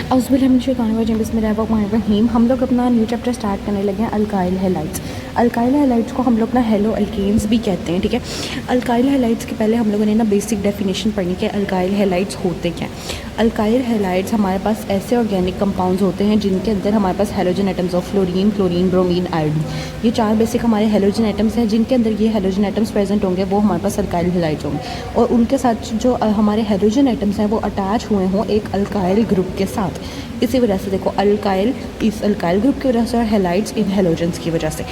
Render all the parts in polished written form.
बिस्मिल्लाहिर्रहमानिर्रहीम। हम लोग अपना न्यू चैप्टर स्टार्ट करने लगे हैं अल्काइल हैलाइड्स। अल्काइल हैलाइड्स को हम लोग ना हेलो अल्केन्स भी कहते हैं, ठीक है। अल्काइल हैलाइड्स के पहले हम लोगों ने ना बेसिक डेफिनेशन पढ़नी कि अल्काइल हैलाइड्स होते क्या हैं। अल्काइल हैलाइड्स हमारे पास ऐसे ऑर्गेनिक कंपाउंड्स होते हैं जिनके अंदर हमारे पास halogen atoms of fluorine, chlorine, bromine, iodine, ये 4 बेसिक हमारे हैलोजन एटम्स हैं। जिनके अंदर ये हैलोजन एटम्स प्रेजेंट होंगे वो हमारे पास अल्काइल हैलाइड्स होंगे, और उनके साथ जो हमारे हैलोजन एटम्स हैं वो अटैच हुए हों एक अल्काइल ग्रुप के साथ। इसी वजह से देखो अल्काइल इस अल्काइल ग्रुप की वजह से और हैलाइड्स इन हैलोजेंस की वजह से।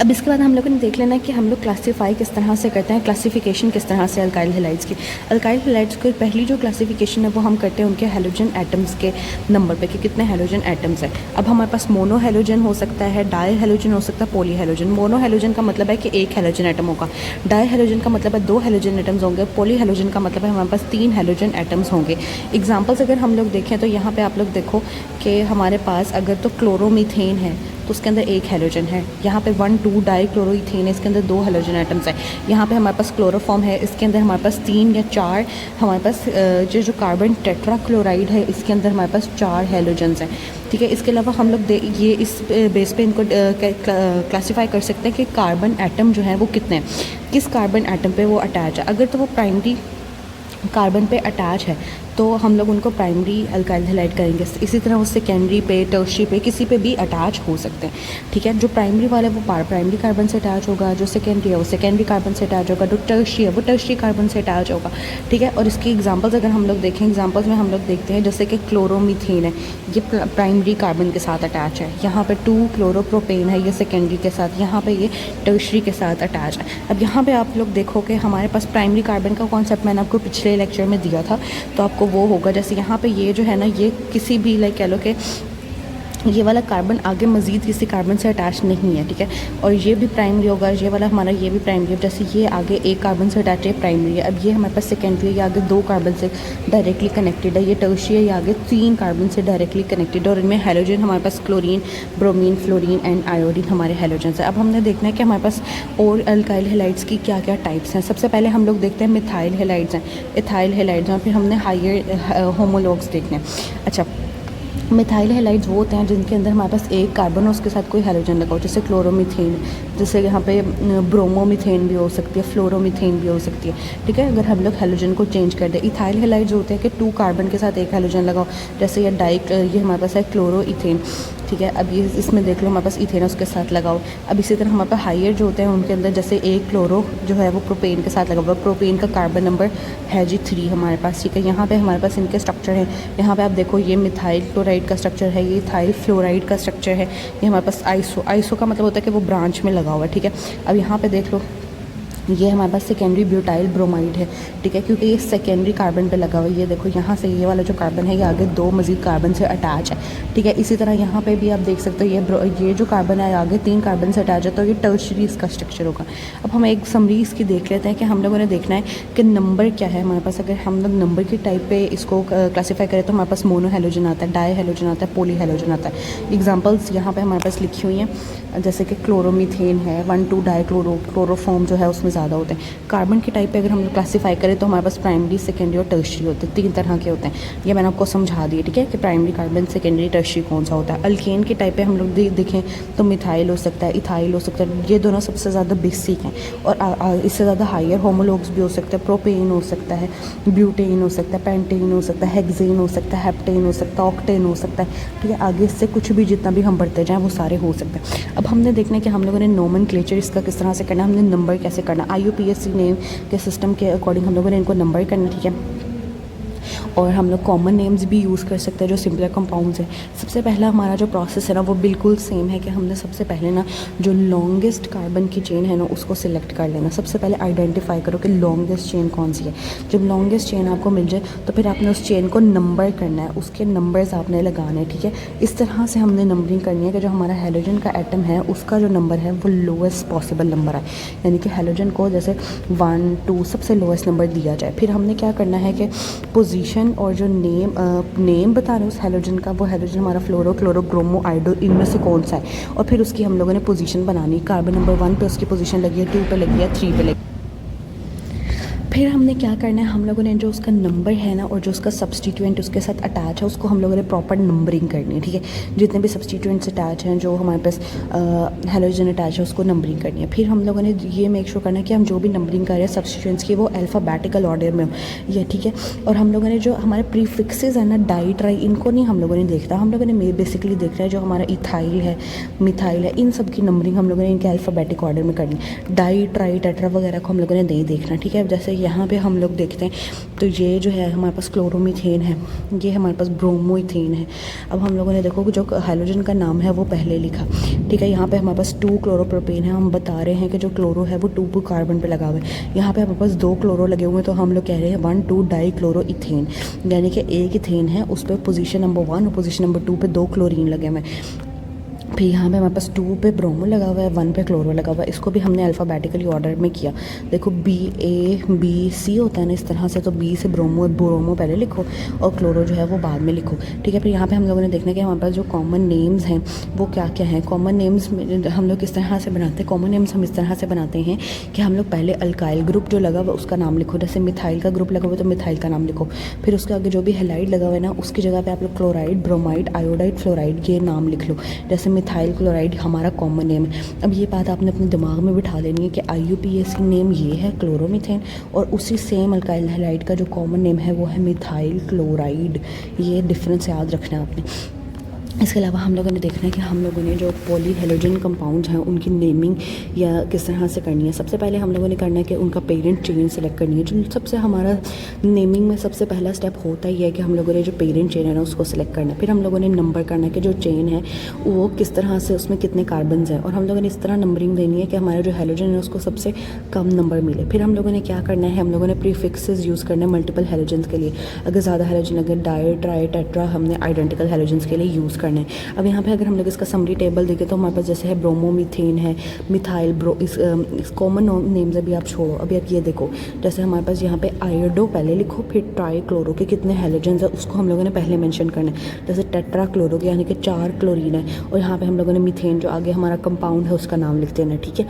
अब इसके बाद हम लोगों ने देख लेना कि हम लोग क्लासीफाई किस तरह से करते हैं, क्लासिफिकेशन किस तरह से अल्काइल हैलाइड्स की। अल्काइल हैलाइड्स की पहली जो क्लासिफिकेशन है वो हम करते हैं उनके हैलोजन एटम्स के नंबर पे कि कितने हैलोजन एटम्स हैं। अब हमारे पास मोनो हैलोजन हो सकता है, डाई हैलोजन हो सकता है, पॉली हैलोजन। मोनो हैलोजन का मतलब है कि एक हैलोजन एटम होगा, डाई हैलोजन का मतलब है 2 हैलोजन एटम्स होंगे, पॉली हैलोजन का मतलब है हमारे पास 3 हैलोजन एटम्स होंगे। एग्जाम्पल्स अगर हम लोग देखें तो यहाँ पर आप लोग देखो कि हमारे पास अगर तो क्लोरोमीथेन है तो उसके अंदर एक हैलोजन है। यहाँ पे 1,2 डाई क्लोरोइथेन है, इसके अंदर 2 हैलोजन एटम्स है। यहाँ पे हमारे पास क्लोरोफॉर्म है, इसके अंदर हमारे पास 3 या 4 हमारे पास जो कार्बन टेट्रा क्लोराइड है इसके अंदर हमारे पास 4 हैलोजन्स हैं, ठीक है। इसके अलावा हम लोग ये इस बेस पे इनको क्लासीफाई कर सकते हैं कि कार्बन एटम जो है वो कितने हैं, किस कार्बन एटम पे वो अटैच है। अगर तो वो प्राइमरी कार्बन पे अटैच है तो हम लोग उनको प्राइमरी अल्काइल हैलाइड करेंगे। इसी तरह वो सेकेंडरी पे, टर्शरी पे, किसी पे भी अटैच हो सकते हैं, ठीक है। जो प्राइमरी वाला है वो प्राइमरी कार्बन से अटैच होगा, जो सेकेंडरी है वो सेकेंडरी कार्बन से अटैच होगा, जो टर्शरी है वो टर्शरी कार्बन से अटैच होगा, ठीक है। और इसकी एग्जांपल्स अगर हम लोग देखें, एग्जांपल्स में हम लोग देखते हैं जैसे कि क्लोरोमीथेन है, ये प्राइमरी कार्बन के साथ अटैच है। यहाँ पर 2 क्लोरोप्रोपेन है, ये सेकेंडरी के साथ, यहाँ पर ये टर्शरी के साथ अटैच है। अब यहाँ पर आप लोग देखो कि हमारे पास प्राइमरी कार्बन का कॉन्सेप्ट मैंने आपको पिछले लेक्चर में दिया था, तो आपको वो होगा जैसे यहाँ पे ये जो है ना, ये किसी भी लाइक कह लो कि ये वाला कार्बन आगे मज़ीद किसी कार्बन से अटैच नहीं है, ठीक है। और ये भी प्राइमरी होगा, ये वाला हमारा ये भी प्राइमरी है। जैसे ये आगे एक कार्बन से अटैच है, प्राइमरी है। अब ये हमारे पास सेकेंडरी है, ये आगे 2 कार्बन से डायरेक्टली कनेक्टेड है। ये टर्शरी है, ये आगे 3 कार्बन से डायरेक्टली कनेक्टेड है। और इनमें हैलोजन हमारे पास chlorine, bromine, fluorine and iodine हमारे हैलोजन्स है। अब हमने देखना है कि हमारे पास और अल्काइल हैलाइड्स की क्या क्या टाइप्स हैं। सबसे पहले हम लोग देखते हैं मिथाइल हैलाइड्स हैं, इथाइल हैलाइड्स हैं, फिर हमने हायर होमोलॉग्स देखने हैं। अच्छा, मिथाइल हैलाइड्स वो होते हैं जिनके अंदर हमारे पास एक कार्बन हो, उसके साथ कोई हैलोजन लगा हो, जैसे क्लोरोमीथेन, जैसे यहाँ पे ब्रोमोमीथेन भी हो सकती है, फ्लोरोमीथेन भी हो सकती है, ठीक है। अगर हम लोग हैलोजन को चेंज कर दें। इथाइल हैलाइड्स होते हैं कि 2 कार्बन के साथ एक हैलोजन लगा हो, जैसे ये ये हमारे पास है क्लोरोइथेन, ठीक है। अब ये इसमें देख लो हमारे पास इथेन उसके साथ लगाओ। अब इसी तरह हमारे पास हाइयर जो होते हैं उनके अंदर जैसे एक क्लोरो जो है वो प्रोपेन के साथ लगा हुआ, प्रोपेन का कार्बन नंबर है जी 3 हमारे पास, ठीक है। यहाँ पे हमारे पास इनके स्ट्रक्चर हैं। यहाँ पे आप देखो ये मिथाइल क्लोराइड का स्ट्रक्चर है, ये इथाइल फ्लोराइड का स्ट्रक्चर है, ये हमारे पास आइसो का मतलब होता है कि वो ब्रांच में लगा हुआ है, ठीक है। अब यहाँ पे देख लो ये हमारे पास सेकेंडरी ब्यूटाइल ब्रोमाइड है, ठीक है, क्योंकि ये सेकेंडरी कार्बन पे लगा हुआ है। ये देखो यहाँ से ये वाला जो कार्बन है ये आगे 2 मज़ीद कार्बन से अटैच है, ठीक है। इसी तरह यहाँ पे भी आप देख सकते हो ये जो कार्बन है आगे 3 कार्बन से अटैच है, तो ये टर्शरी इसका स्ट्रक्चर होगा। अब हम एक समरी इसकी देख लेते हैं कि हम लोगों ने देखना है कि नंबर क्या है हमारे पास। अगर हम लोग नंबर की टाइप पे इसको क्लासीफाई करें तो हमारे पास मोनो हैलोजन आता है, डाई हैलोजन आता है, पॉली हैलोजन आता है। एग्जाम्पल्स यहाँ पर हमारे पास लिखी हुई हैं, जैसे कि क्लोरोमीथेन है, 1,2 डाई क्लोरोफॉर्म जो है उसमें ज़्यादा होते हैं। कार्बन की टाइप पे अगर हम लोग क्लासीफाई करें तो हमारे पास प्राइमरी, सेकेंडरी और टर्शरी होते हैं, 3 तरह के होते हैं। ये मैंने आपको समझा दिया, ठीक है, कि प्राइमरी कार्बन, सेकेंडरी, टर्शरी कौन सा होता है। अल्केन की टाइप पे हम लोग देखें तो मिथाइल हो सकता है, इथाइल हो सकता है, ये दोनों सबसे ज़्यादा बेसिक हैं। और इससे ज़्यादा हायर होमोलॉग्स भी हो सकते हैं, प्रोपेन हो सकता है, ब्यूटेन हो सकता है, पेंटेन हो सकता है, हेक्सेन हो सकता है, हेप्टेन हो सकता है, ऑक्टेन हो सकता है, ठीक है। आगे इससे कुछ भी जितना भी हम बढ़ते जाएँ वो सारे हो सकते हैं। अब हमने देखना है कि हम लोगों ने नोमेनक्लेचर इसका किस तरह से करना है, हमने नंबर कैसे करना। IUPAC नेम के सिस्टम के अकॉर्डिंग हम लोगों ने इनको नंबर करना, ठीक है। और हम लोग कॉमन नेम्स भी यूज़ कर सकते हैं जो सिंपलर कंपाउंड्स हैं। सबसे पहला हमारा जो प्रोसेस है ना वो बिल्कुल सेम है कि हमने सबसे पहले ना जो लॉन्गेस्ट कार्बन की चेन है ना उसको सिलेक्ट कर लेना। सबसे पहले आइडेंटिफाई करो कि लॉन्गेस्ट चेन कौन सी है। जब लॉन्गेस्ट चेन आपको मिल जाए तो फिर आपने उस चेन को नंबर करना है, उसके नंबर्स आपने लगाने हैं, ठीक है। इस तरह से हमने नंबरिंग करनी है कि जो हमारा हैलोजन का एटम है उसका जो नंबर है वो लोएस्ट पॉसिबल नंबर है, यानी कि हैलोजन को जैसे 1, 2 सबसे लोएस्ट नंबर दिया जाए। फिर हमने क्या करना है कि पोजीशन और जो नेम बता रहे हैं उस हैलोजन का, वो हैलोजन हमारा फ्लोरो, क्लोरो, ब्रोमो, आयोडो, इनमें से कौन सा है, और फिर उसकी हम लोगों ने पोजीशन बनानी। कार्बन नंबर 1 पे उसकी पोजीशन लगी है, 2 पे लगी है, 3 पे लगी। फिर हमने क्या करना है, हम लोगों ने जो उसका नंबर है ना और जो उसका सब्सटीट्यूएंट उसके साथ अटैच है उसको हम लोगों ने प्रॉपर नंबरिंग करनी है, ठीक है। जितने भी सब्सटीट्यूएंट्स अटैच हैं, जो हमारे पास हेलोजन अटैच है, उसको नंबरिंग करनी है। फिर हम लोगों ने ये मेक श्योर करना है कि हम जो भी नंबरिंग कर रहे हैं सब्सटीट्यूएंट्स की वो अल्फ़ाबेटिकल ऑर्डर में हो, ये ठीक है। और हम लोगों ने जो हमारे प्रीफिक्सेस है ना, डाई ट्राई, इनको नहीं हम लोगों ने देखना, हम लोगों ने बेसिकली देखना है जो हमारा इथाइल है, मिथाइल है, इन सब की नंबरिंग हम लोगों ने इनके अल्फ़ाबेटिक ऑर्डर में करनी। डाई ट्राई टेट्रा वगैरह को हम लोगों ने नहीं देखना, ठीक है। जैसे यहाँ पे हम लोग देखते हैं तो ये जो है हमारे पास क्लोरोमीथेन है, ये हमारे पास ब्रोमोइथेन है। अब हम लोगों ने देखो कि जो हाइड्रोजन का नाम है वो पहले लिखा, ठीक है। यहाँ पे हमारे पास 2 क्लोरोप्रोपेन है, हम बता रहे हैं कि जो क्लोरो है वो 2 कार्बन पे लगा हुआ है। यहाँ पे हमारे पास 2 क्लोरो लगे हुए हैं तो हम लोग कह रहे हैं 1,2 डाई क्लोरो इथेन, यानी कि एक इथेन है उस पर पोजीशन नंबर 1 और पोजीशन नंबर 2 पे 2 क्लोरीन लगे हुए हैं। फिर यहाँ पे हमारे पास 2 पे ब्रोमो लगा हुआ है, 1 पे क्लोरो लगा हुआ है। इसको भी हमने अल्फ़ाबेटिकली ऑर्डर में किया। देखो BA-BC होता है ना इस तरह से, तो B से ब्रोमो पहले लिखो और क्लोरो जो है वो बाद में लिखो, ठीक है। फिर यहाँ पे हम लोगों ने देखना कि हमारे पास जो कॉमन नेम्स हैं वो क्या क्या हैं। कॉमन नेम्स हम लोग किस तरह से बनाते हैं, कॉमन नेम्स हम इस तरह से बनाते हैं कि हम लोग पहले अल्काइल ग्रुप जो लगा हुआ उसका नाम लिखो। जैसे मिथाइल का ग्रुप लगा हुआ तो मिथाइल का नाम लिखो। फिर उसके आगे जो भी हेलाइड लगा हुआ है ना उसकी जगह पे आप लोग क्लोराइड, ब्रोमाइड, आयोडाइड, फ्लोराइड ये नाम लिख लो। जैसे मिथाइल क्लोराइड हमारा कॉमन नेम है। अब ये बात आपने अपने दिमाग में बिठा लेनी है कि IUPAC नेम ये है क्लोरोमीथेन और उसी सेम अल्काइल हैलाइड का जो कॉमन नेम है वो है मिथाइल क्लोराइड। ये डिफरेंस याद रखना है आपने। इसके अलावा हम लोगों ने देखना है कि हम लोगों ने जो पॉली हेलोजन कंपाउंड्स हैं उनकी नेमिंग या किस तरह से करनी है। सबसे पहले हम लोगों ने करना है कि उनका पेरेंट चेन सेलेक्ट करनी है। जो सबसे हमारा नेमिंग में सबसे पहला स्टेप होता ही है कि हम लोगों ने जो पेरेंट चेन है ना उसको सिलेक्ट करना है। फिर हम लोगों ने नंबर करना है कि जो चेन है वो किस तरह से, उसमें कितने कार्बन्स हैं, और हम लोगों ने इस तरह नंबरिंग देनी है कि हमारा जो हेलोजन है उसको सबसे कम नंबर मिले। फिर हम लोगों ने क्या करना है, हम लोगों ने प्रीफिक्सेस यूज़ करना है मल्टीपल हेलोजन्स के लिए। अगर ज़्यादा हेलोजन लगे डाई ट्राई टेट्रा हमने आइडेंटिकल हेलोजन्स के लिए यूज़ करना है। अब यहाँ पे अगर हम लोग इसका समरी टेबल देखें तो हमारे पास जैसे है ब्रोमोमीथेन है, मिथाइल इस कॉमन नेम्स अभी आप छोड़ो। अभी आप ये देखो जैसे हमारे पास यहाँ पे आयोडो पहले लिखो, फिर ट्राई क्लोरो के कितने हेलोजन्स है उसको हम लोगों ने पहले मेंशन करना है। जैसे टेट्रा क्लोरो के यानी कि 4 क्लोरीन है, और यहाँ पे हम लोगों ने मीथेन जो आगे हमारा कंपाउंड है उसका नाम लिख देना, ठीक है।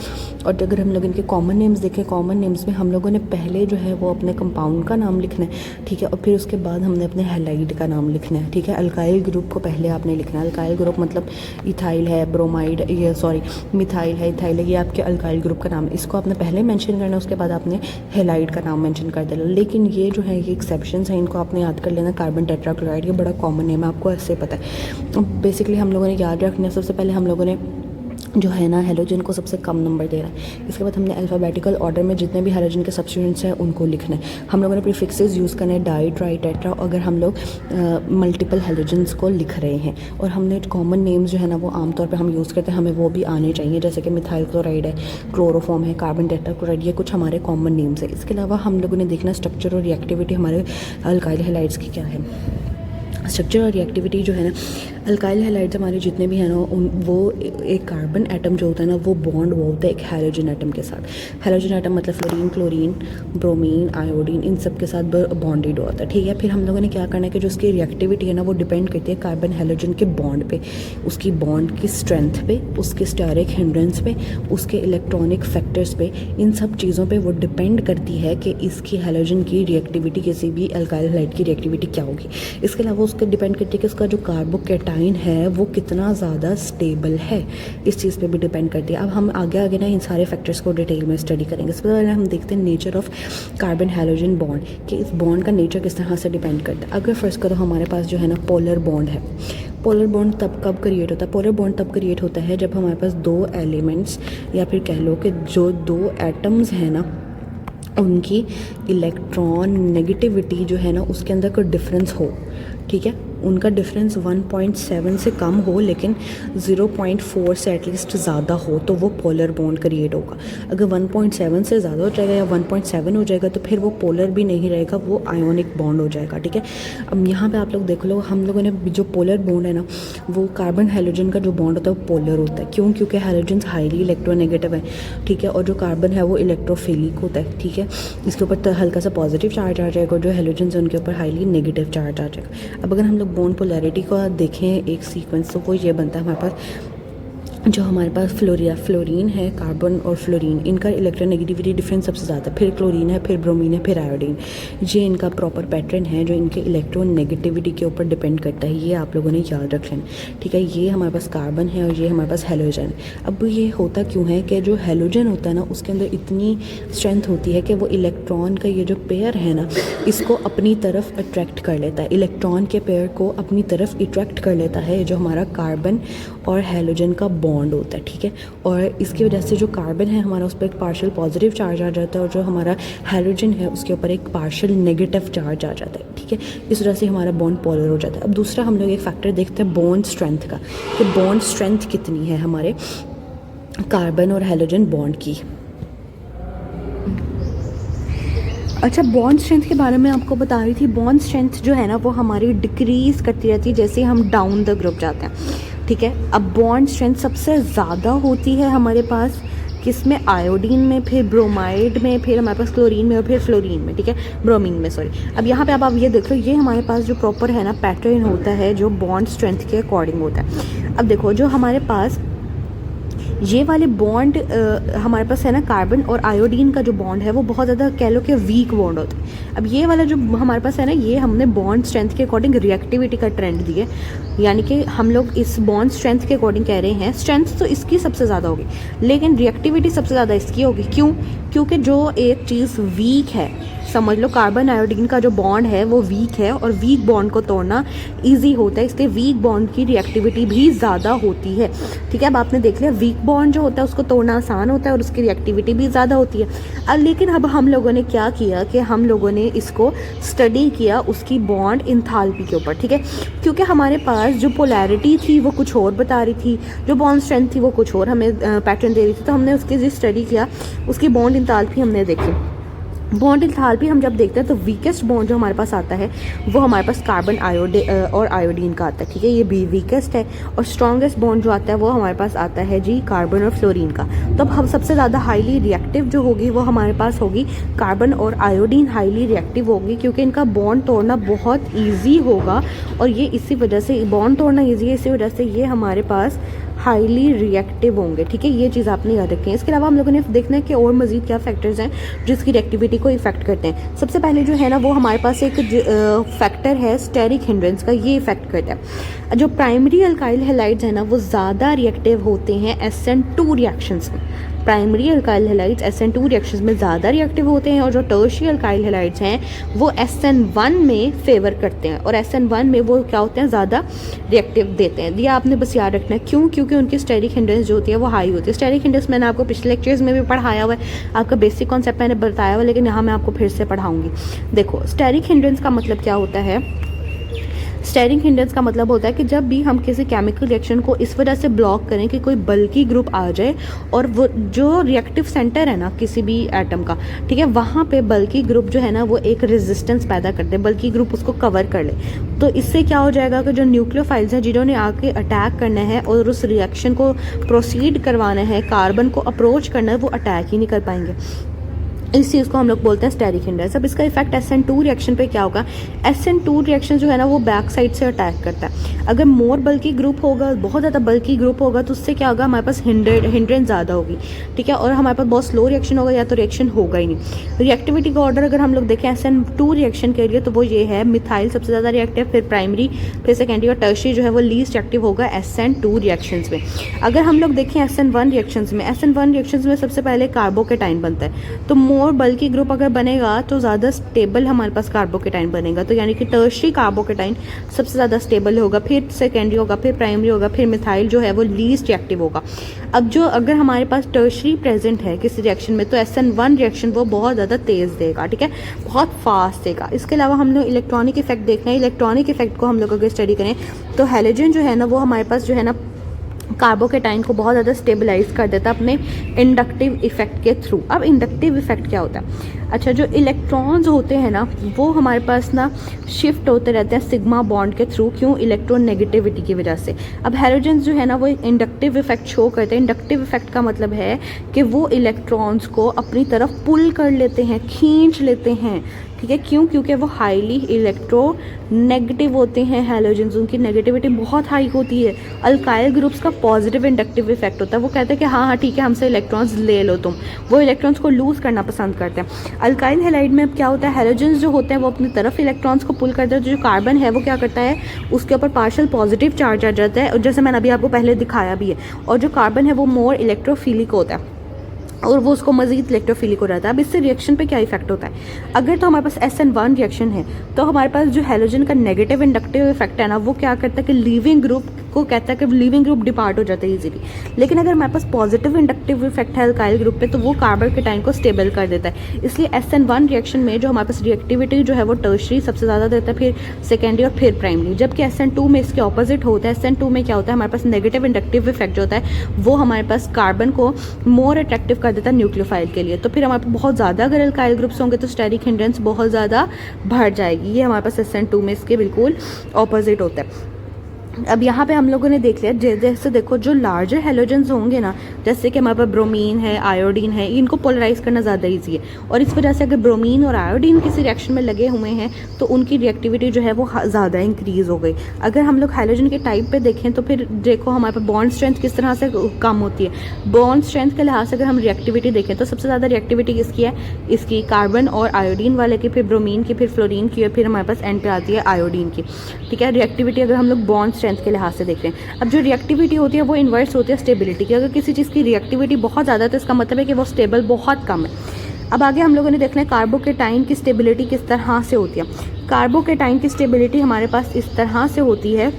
और अगर हम लोग इनके कॉमन नेम्स देखें, कॉमन नेम्स में हम लोगों ने पहले जो है वो अपने कंपाउंड का नाम लिखना है, ठीक है। और फिर उसके बाद हमने अपने हैलाइड का नाम लिखना है, ठीक है। अल्काइल ग्रुप को पहले आपने लिखना है। अल्काइल ग्रुप मतलब इथाइल है, ब्रोमाइड, ये सॉरी मिथाइल है, इथाइल है, ये आपके अल्काइल ग्रुप का नाम है। इसको आपने पहले मेंशन करना है, उसके बाद आपने हेलाइड का नाम मेंशन कर देना। लेकिन ये जो है ये एक्सेप्शंस हैं, इनको आपने याद कर लेना। कार्बन टेट्राक्लोराइड ये बड़ा कॉमन नेम है, आपको ऐसे पता है। तो बेसिकली हम लोगों ने याद रखना है, सबसे पहले हम लोगों ने जो है ना हेलोजन को सबसे कम नंबर दे रहा है। इसके बाद हमने अल्फ़ाबेटिकल ऑर्डर में जितने भी हेलोजन के सब्स्टिट्यूएंट्स हैं उनको लिखना है। हम लोगों ने प्रीफिक्सेस यूज़ करना है डाई ट्राई टेट्रा, अगर हम लोग मल्टीपल हेलोजन्स को लिख रहे हैं। और हमने कॉमन नेम्स जो है ना वो आमतौर पे हम यूज़ करते हैं, हमें वो भी आने चाहिए। जैसे कि मिथाइल क्लोराइड है, क्लोरोफॉर्म है, कार्बन टेट्राक्लोराइड, ये कुछ हमारे कॉमन नेम्स है। इसके अलावा हम लोगों ने देखना स्ट्रक्चर और रिएक्टिविटी हमारे अल्काइल हैलाइड्स की क्या है। स्ट्रक्चर और रिएक्टिविटी जो है ना, अल्काइल हैलाइड्स हमारे जितने भी हैं ना वो एक कार्बन एटम जो होता है ना वो बॉन्ड वो होता है एक हैलोजन एटम के साथ। हैलोजन एटम मतलब फ्लोरीन, क्लोरीन, ब्रोमीन, आयोडीन, इन सब के साथ बॉन्डेड होता है, ठीक है। फिर हम लोगों ने क्या करना है कि जो उसकी रिएक्टिविटी है ना वो डिपेंड करती है कार्बन हैलोजन के बॉन्ड पे, उसकी बॉन्ड की स्ट्रेंथ पे, उसके स्टेरिक हिंड्रेंस पे, उसके इलेक्ट्रॉनिक फैक्टर्स पे, इन सब चीज़ों पे वो डिपेंड करती है कि इसकी हैलोजन की रिएक्टिविटी, किसी भी अल्काइल हैलाइड की रिएक्टिविटी क्या होगी। इसके अलावा उसके डिपेंड करती है कि उसका जो कार्बोकैटाइन है वो कितना ज़्यादा स्टेबल है, इस चीज़ पे भी डिपेंड करती है। अब हम आगे ना इन सारे फैक्टर्स को डिटेल में स्टडी करेंगे। सबसे पहले हम देखते हैं nature of carbon halogen bond, कि इस बॉन्ड का नेचर किस तरह से डिपेंड करता है। अगर फर्स्ट करो हमारे पास जो है ना पोलर बॉन्ड है, पोलर बॉन्ड तब कब क्रिएट होता है, पोलर बॉन्ड तब क्रिएट होता है जब हमारे पास 2 एलिमेंट्स या फिर कह लो कि जो 2 एटम्स हैं ना उनकी इलेक्ट्रॉन नेगेटिविटी जो है ना उसके अंदर कोई डिफरेंस हो, ठीक है। उनका डिफरेंस 1.7 से कम हो लेकिन 0.4 से एटलीस्ट ज़्यादा हो तो वो पोलर बॉन्ड क्रिएट होगा। अगर 1.7 से ज़्यादा हो जाएगा या 1.7 हो जाएगा तो फिर वो पोलर भी नहीं रहेगा, वो आयोनिक बॉन्ड हो जाएगा, ठीक है। अब यहाँ पे आप लोग देख लो, हम लोगों ने जो पोलर बॉन्ड है ना वो कार्बन हैलोजन का जो बॉन्ड होता है वो पोलर होता है। क्यों? क्योंकि हैलोजन हाईली इलेक्ट्रोनेगेटिव है, ठीक है, और जो कार्बन है वो इलेक्ट्रोफिलिक होता है, ठीक है। इसके ऊपर हल्का सा पॉजिटिव चार्ज आ जाएगा और जो हैलोजन है उनके ऊपर हाईली नेगेटिव चार्ज आ जाएगा। अब अगर हम लोग बॉन्ड पोलैरिटी को देखें एक सीक्वेंस तो वो ये बनता है हमारे पास जो हमारे पास फ्लोरीन है, कार्बन और फ्लोरीन, इनका इलेक्ट्रोनेगेटिविटी डिफरेंस सबसे ज़्यादा, फिर क्लोरीन है, फिर ब्रोमीन है, फिर आयोडीन। ये इनका प्रॉपर पैटर्न है जो इनके इलेक्ट्रोनेगेटिविटी के ऊपर डिपेंड करता है। ये आप लोगों ने याद रख लेना, ठीक है। ये हमारे पास कार्बन है और ये हमारे पास हेलोजन। अब ये होता क्यों है कि जो हेलोजन होता है ना, उसके अंदर इतनी स्ट्रेंथ होती है कि वो इलेक्ट्रॉन का ये जो पेयर है ना, इसको अपनी तरफ अट्रैक्ट कर लेता है, इलेक्ट्रॉन के पेयर को अपनी तरफ अट्रैक्ट कर लेता है, जो हमारा कार्बन और हेलोजन का बॉन्ड होता है, ठीक है। और इसकी वजह से जो कार्बन है हमारा, उस पर एक पार्शियल पॉजिटिव चार्ज आ जाता है और जो हमारा हेलोजन है उसके ऊपर एक पार्शियल नेगेटिव चार्ज आ जाता है, ठीक है। इस वजह से हमारा बॉन्ड पोलर हो जाता है। अब दूसरा हम लोग एक फैक्टर देखते हैं बॉन्ड स्ट्रेंथ का, कि बॉन्ड स्ट्रेंथ कितनी है हमारे कार्बन और हेलोजन बॉन्ड की। अच्छा, बॉन्ड स्ट्रेंथ के बारे में आपको बता रही थी। बॉन्ड स्ट्रेंथ जो है ना वो हमारी डिक्रीज़ करती रहती है जैसे हम डाउन द ग्रुप जाते हैं, ठीक है। अब बॉन्ड स्ट्रेंथ सबसे ज़्यादा होती है हमारे पास किसमें, आयोडीन में, फिर ब्रोमाइड में, फिर हमारे पास क्लोरीन में और फिर फ्लोरीन में, ठीक है, ब्रोमीन में, सॉरी। अब यहाँ पे अब आप ये देख लो, ये हमारे पास जो प्रॉपर है ना पैटर्न होता है जो बॉन्ड स्ट्रेंथ के अकॉर्डिंग होता है। अब देखो, जो हमारे पास ये वाले बॉन्ड हमारे पास है ना, कार्बन और आयोडीन का जो बॉन्ड है वो बहुत ज़्यादा कह लो कि वीक बॉन्ड होता है। अब ये वाला जो हमारे पास है ना, ये हमने बॉन्ड स्ट्रेंथ के अकॉर्डिंग रिएक्टिविटी का ट्रेंड दिए, यानी कि हम लोग इस बॉन्ड स्ट्रेंथ के अकॉर्डिंग कह रहे हैं स्ट्रेंथ तो इसकी सबसे ज़्यादा होगी लेकिन रिएक्टिविटी सबसे ज़्यादा इसकी होगी। क्यों? क्योंकि जो एक चीज़ वीक है, समझ लो कार्बन आयोडीन का जो बॉन्ड है वो वीक है और वीक बॉन्ड को तोड़ना इजी होता है, इसलिए वीक बॉन्ड की रिएक्टिविटी भी ज़्यादा होती है, ठीक है। अब आपने देख लिया, वीक बॉन्ड जो होता है उसको तोड़ना आसान होता है और उसकी रिएक्टिविटी भी ज़्यादा होती है। अब लेकिन अब हम लोगों ने क्या किया कि हम लोगों ने इसको स्टडी किया उसकी बॉन्ड इंथाल्पी के ऊपर, ठीक है। क्योंकि हमारे पास जो पोलैरिटी थी वो कुछ और बता रही थी, जो बॉन्ड स्ट्रेंथ थी वो कुछ और हमें पैटर्न दे रही थी, तो हमने उसकी जो स्टडी किया उसकी बॉन्ड इंथाल्पी हमने देखी। बॉन्ड इंथाल्पी हम जब देखते हैं तो वीकेस्ट बॉन्ड जो हमारे पास आता है वो हमारे पास कार्बन और आयोडीन का आता है, ठीक है, ये भी वीकेस्ट है। और स्ट्रॉन्गेस्ट बॉन्ड जो आता है वो हमारे पास आता है जी कार्बन और फ्लोरीन का। तो अब हम सबसे ज़्यादा हाईली रिएक्टिव जो होगी वो हमारे पास होगी कार्बन और आयोडीन, हाईली रिएक्टिव होगी क्योंकि इनका बॉन्ड तोड़ना बहुत ईजी होगा और ये इसी वजह से बॉन्ड तोड़ना ईजी है, इसी वजह से ये हमारे पास हाईली रिएक्टिव होंगे, ठीक है। ये चीज़ आपने याद रखी है। इसके अलावा हम लोगों ने देखना है कि और मज़ीद क्या फैक्टर्स हैं जो इसकी रिएक्टिविटी को इफेक्ट करते हैं। सबसे पहले जो है ना वो हमारे पास एक फैक्टर है स्टेरिक हिंड्रेंस का, ये इफेक्ट करता है। जो प्राइमरी अल्काइल हैलाइड्स हैं ना वो ज़्यादा रिएक्टिव होते हैं SN2 रिएक्शंस में। Primary alkyl halides SN2 reactions में ज़्यादा रिएक्टिव होते हैं और जो टर्शियरी अल्काइल हैलाइड्स हैं वो SN1 में फेवर करते हैं और SN1 में वो क्या होते हैं, ज़्यादा रिएक्टिव देते हैं। ये आपने बस याद रखना है। क्यों? क्योंकि उनकी स्टेरिक हिंड्रेंस जो होती है वो हाई होती है। स्टेरिक हिंड्रेंस मैंने आपको पिछले लेक्चर्स में भी पढ़ाया हुआ है, आपका बेसिक कॉन्सेप्ट मैंने बताया हुआ, लेकिन यहाँ मैं आपको फिर से पढ़ाऊँगी। देखो, स्टेरिक हिंड्रेंस का मतलब क्या होता है। स्टेरिक हिंड्रेंस का मतलब होता है कि जब भी हम किसी केमिकल रिएक्शन को इस वजह से ब्लॉक करें कि कोई बल्की ग्रुप आ जाए और वो जो रिएक्टिव सेंटर है ना किसी भी एटम का, ठीक है, वहाँ पे बल्की ग्रुप जो है ना वो एक रेजिस्टेंस पैदा कर दे, बल्की ग्रुप उसको कवर कर ले, तो इससे क्या हो जाएगा कि जो न्यूक्लियोफाइल्स हैं जिन्होंने आके अटैक करना है और उस रिएक्शन को प्रोसीड करवाना है, कार्बन को अप्रोच करना है, वो अटैक ही नहीं कर पाएंगे। इस चीज़ को हम लोग बोलते हैं स्टेरिक हिंड्रेंस। अब इसका इफेक्ट SN2 रिएक्शन पे क्या होगा। SN2 रिएक्शन जो है ना वो बैक साइड से अटैक करता है। अगर मोर बल्की ग्रुप होगा, बहुत ज़्यादा बल्की ग्रुप होगा, तो उससे क्या होगा, हमारे पास हिंड्रेंस ज़्यादा होगी, ठीक है, और हमारे पास बहुत स्लो रिएक्शन होगा या तो रिएक्शन होगा ही नहीं। रिएक्टिविटी का ऑर्डर अगर हम लोग देखें SN2 रिएक्शन के लिए तो वो ये है, मिथाइल सबसे ज़्यादा रिएक्टिव, फिर प्राइमरी, फिर सेकेंडरी और टर्शियरी जो है वो लीस्ट एक्टिव होगा SN2 रिएक्शंस में। अगर हम लोग देखें SN1 रिएक्शंस में, SN1 रिएक्शंस में सबसे पहले कार्बोकेटाइन बनता है, तो मोर बल्की ग्रुप अगर बनेगा तो ज़्यादा स्टेबल हमारे पास कार्बोकेटाइन बनेगा, तो यानी कि टर्शियरी कार्बोकेटाइन सबसे ज़्यादा स्टेबल होगा, फिर सेकेंडरी होगा, फिर प्राइमरी होगा, फिर मिथाइल जो है वो लीस्ट एक्टिव होगा। अब जो अगर हमारे पास टर्शियरी प्रेजेंट है किसी रिएक्शन में तो SN1 रिएक्शन वो बहुत ज़्यादा तेज़ देगा, ठीक है, बहुत फास्ट देगा। इसके अलावा हम लोग इलेक्ट्रॉनिक इफेक्ट देखना है। इलेक्ट्रॉनिक इफेक्ट को हम लोग अगर स्टडी करें तो हैलोजन जो है ना वो हमारे पास जो है ना कार्बोकेटाइन को बहुत ज़्यादा स्टेबलाइज कर देता है अपने इंडक्टिव इफेक्ट के थ्रू। अब इंडक्टिव इफेक्ट क्या होता है। अच्छा, जो इलेक्ट्रॉन्स होते हैं ना वो हमारे पास ना शिफ्ट होते रहते हैं सिग्मा बॉन्ड के थ्रू, क्यों? इलेक्ट्रोनेगेटिविटी की वजह से। अब हैलोजेंस जो है ना वो एक इंडक्टिव इफेक्ट शो करते हैं। इंडक्टिव इफेक्ट का मतलब है कि वो इलेक्ट्रॉन्स को अपनी तरफ पुल कर लेते हैं, खींच लेते हैं, ठीक है। क्यों? क्योंकि वो हाईली इलेक्ट्रो नेगेटिव होते हैं हैलोजेंस, उनकी नेगेटिविटी बहुत हाई होती है। अल्काइल ग्रुप्स का पॉजिटिव इंडक्टिव इफेक्ट होता है, वो कहते हैं कि हाँ हाँ ठीक है हमसे इलेक्ट्रॉन्स ले लो तुम, वो इलेक्ट्रॉन्स को लूज़ करना पसंद करते हैं। अल्काइल हैलाइड में अब क्या होता है, हैलोजेंस जो होते हैं वो अपनी तरफ इलेक्ट्रॉन्स को पुल करते हैं, जो कार्बन है वो क्या करता है, उसके ऊपर पार्शियल पॉजिटिव चार्ज आ जाता है, और जैसे मैंने अभी आपको पहले दिखाया भी है। और जो कार्बन है वो मोर इलेक्ट्रोफिलिक होता है और वो उसको मजीद इलेक्ट्रोफिलिक हो रहता है। अब इससे रिएक्शन पे क्या इफेक्ट होता है, अगर तो हमारे पास SN1 रिएक्शन है तो हमारे पास जो हैलोजन का नेगेटिव इंडक्टिव इफेक्ट है ना वो क्या करता है कि लीविंग ग्रुप को कहता है कि लीविंग ग्रुप डिपार्ट हो जाता है इजीली। लेकिन अगर हमारे पास पॉजिटिव इंडक्टिव इफेक्ट है अल्काइल ग्रुप पे तो वो कार्बन के टाइम को स्टेबल कर देता है। इसलिए SN1 रिएक्शन में जो हमारे पास रिएक्टिविटी जो है वो टर्शरी सबसे ज़्यादा देता है, फिर सेकेंडरी और फिर प्राइमरी। जबकि SN2 में इसके ऑपोजिट होता है। SN2 में क्या होता है, हमारे पास नेगेटिव इंडक्टिव इफेक्ट जो होता है वो हमारे पास कार्बन को मोर अट्रैक्टिव कर देता है न्यूक्लियोफाइल के लिए। तो फिर हमारे पास बहुत ज़्यादा अगर अल्काइल ग्रुप्स होंगे तो स्टेरिक हिंड्रेंस बहुत ज़्यादा बढ़ जाएगी। ये हमारे पास SN2 में इसके बिल्कुल ऑपोजिट होता है। अब यहाँ पे हम लोगों ने देख लिया जैसे देखो जो लार्जर हैलोजेंस होंगे ना, जैसे कि हमारे पास ब्रोमीन है, आयोडीन है, इनको पोलराइज करना ज़्यादा इजी है। और इस वजह से अगर ब्रोमीन और आयोडीन किसी रिएक्शन में लगे हुए हैं तो उनकी रिएक्टिविटी जो है वो ज़्यादा इंक्रीज़ हो गई। अगर हम लोग हैलोजन के टाइप पे देखें तो फिर देखो हमारे पास बॉन्ड स्ट्रेंथ किस तरह से कम होती है। बॉन्ड स्ट्रेंथ के लिहाज से अगर हम रिएक्टिविटी देखें तो सबसे ज़्यादा रिएक्टिविटी किसकी है, इसकी कार्बन और आयोडीन वाले की, फिर ब्रोमीन की, फिर फ्लोरीन की, और फिर हमारे पास एंड पे आती है आयोडीन की, ठीक है। रिएक्टिविटी अगर हम लोग बॉन्ड स्ट्रेंथ के लिहाज से देख रहे हैं। अब जो रिएक्टिविटी होती है वो इन्वर्स होती है स्टेबिलिटी की। अगर किसी चीज़ की रिएक्टिविटी बहुत ज़्यादा है तो इसका मतलब है कि वो स्टेबल बहुत कम है। अब आगे हम लोगों ने देखना है कार्बोकेटाइन की स्टेबिलिटी किस तरह से होती है। कार्बोकेटाइन की स्टेबिलिटी हमारे पास इस तरह से होती है,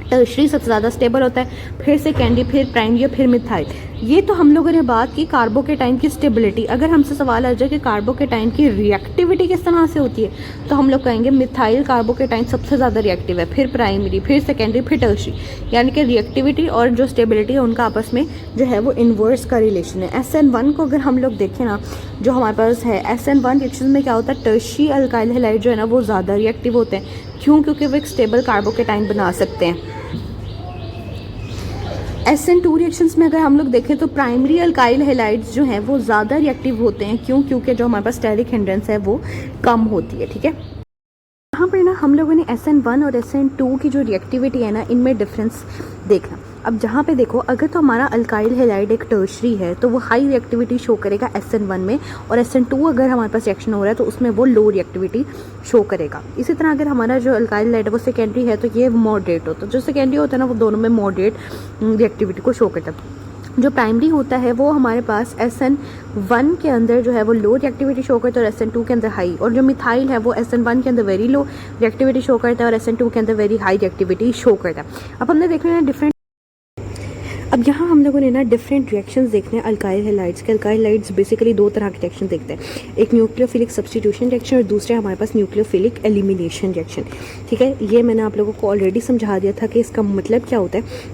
टर्शरी सबसे ज़्यादा स्टेबल होता है, फिर सेकेंडरी, फिर प्राइमरी, फिर मिथाइल। ये तो हम लोगों ने बात की कार्बोकेटाइन की स्टेबिलिटी। अगर हमसे सवाल आ जाए कि कार्बोकेटाइन की रिएक्टिविटी किस तरह से होती है तो हम लोग कहेंगे मिथाइल कार्बोकेटाइन सबसे ज़्यादा रिएक्टिव है, फिर प्राइमरी, फिर सेकेंडरी, फिर टर्शरी। यानी कि रिएक्टिविटी और जो स्टेबिलिटी है उनका आपस में जो है वो इन्वर्स का रिलेशन है। SN1 को अगर हम लोग देखें ना, जो हमारे पास है SN1 रिएक्शन में क्या होता है, टर्शरी अल्काइल हैलाइड जो है ना वो ज़्यादा रिएक्टिव होते हैं। क्यों? क्योंकि वो एक स्टेबल कार्बोकेटाइन बना सकते हैं। SN2 रिएक्शंस में अगर हम लोग देखें तो प्राइमरी अल्काइल हैलाइड्स जो हैं वो ज़्यादा रिएक्टिव होते हैं। क्यों? क्योंकि जो हमारे पास स्टेरिक हिंड्रेंस है वो कम होती है, ठीक है। यहाँ पर ना हम लोगों ने SN1 और SN2 की जो रिएक्टिविटी है ना इनमें डिफरेंस देखना। अब जहाँ पे देखो अगर तो हमारा अल्काइल हैलाइड एक टर्शरी है तो वो हाई रिएक्टिविटी शो करेगा SN1 में, और SN2 अगर हमारे पास रिएक्शन हो रहा है तो उसमें वो लो रिएक्टिविटी शो करेगा। इसी तरह अगर हमारा जो अल्काइल हैलाइड है वो सेकेंडरी है तो ये मॉडरेट होता है। जो सेकेंडरी होता है ना वो दोनों में मॉडरेट रिएक्टिविटी को शो करता है। जो प्राइमरी होता है वो हमारे पास SN1 के अंदर जो है वो लो रिएक्टिविटी शो करता है और SN2 के अंदर हाई, और जो मिथाइल है वो SN1 के अंदर वेरी लो रिएक्टिविटी शो करता है और SN2 के अंदर वेरी हाई रिएक्टिविटी शो करता है। अब हमने देखना है डिफरेंट, अब यहाँ हम लोगों ने ना डिफरेंट रिएक्शंस देखने हैं अल्काइल हैलाइड्स के। अल्काइल हैलाइड्स बेसिकली दो तरह के रिएक्शन देखते हैं, एक न्यूक्लियोफिलिक सब्स्टिट्यूशन रिएक्शन और दूसरे हमारे पास न्यूक्लियोफिलिक एलिमिनेशन रिएक्शन, ठीक है। ये मैंने आप लोगों को ऑलरेडी समझा दिया था कि इसका मतलब क्या होता है।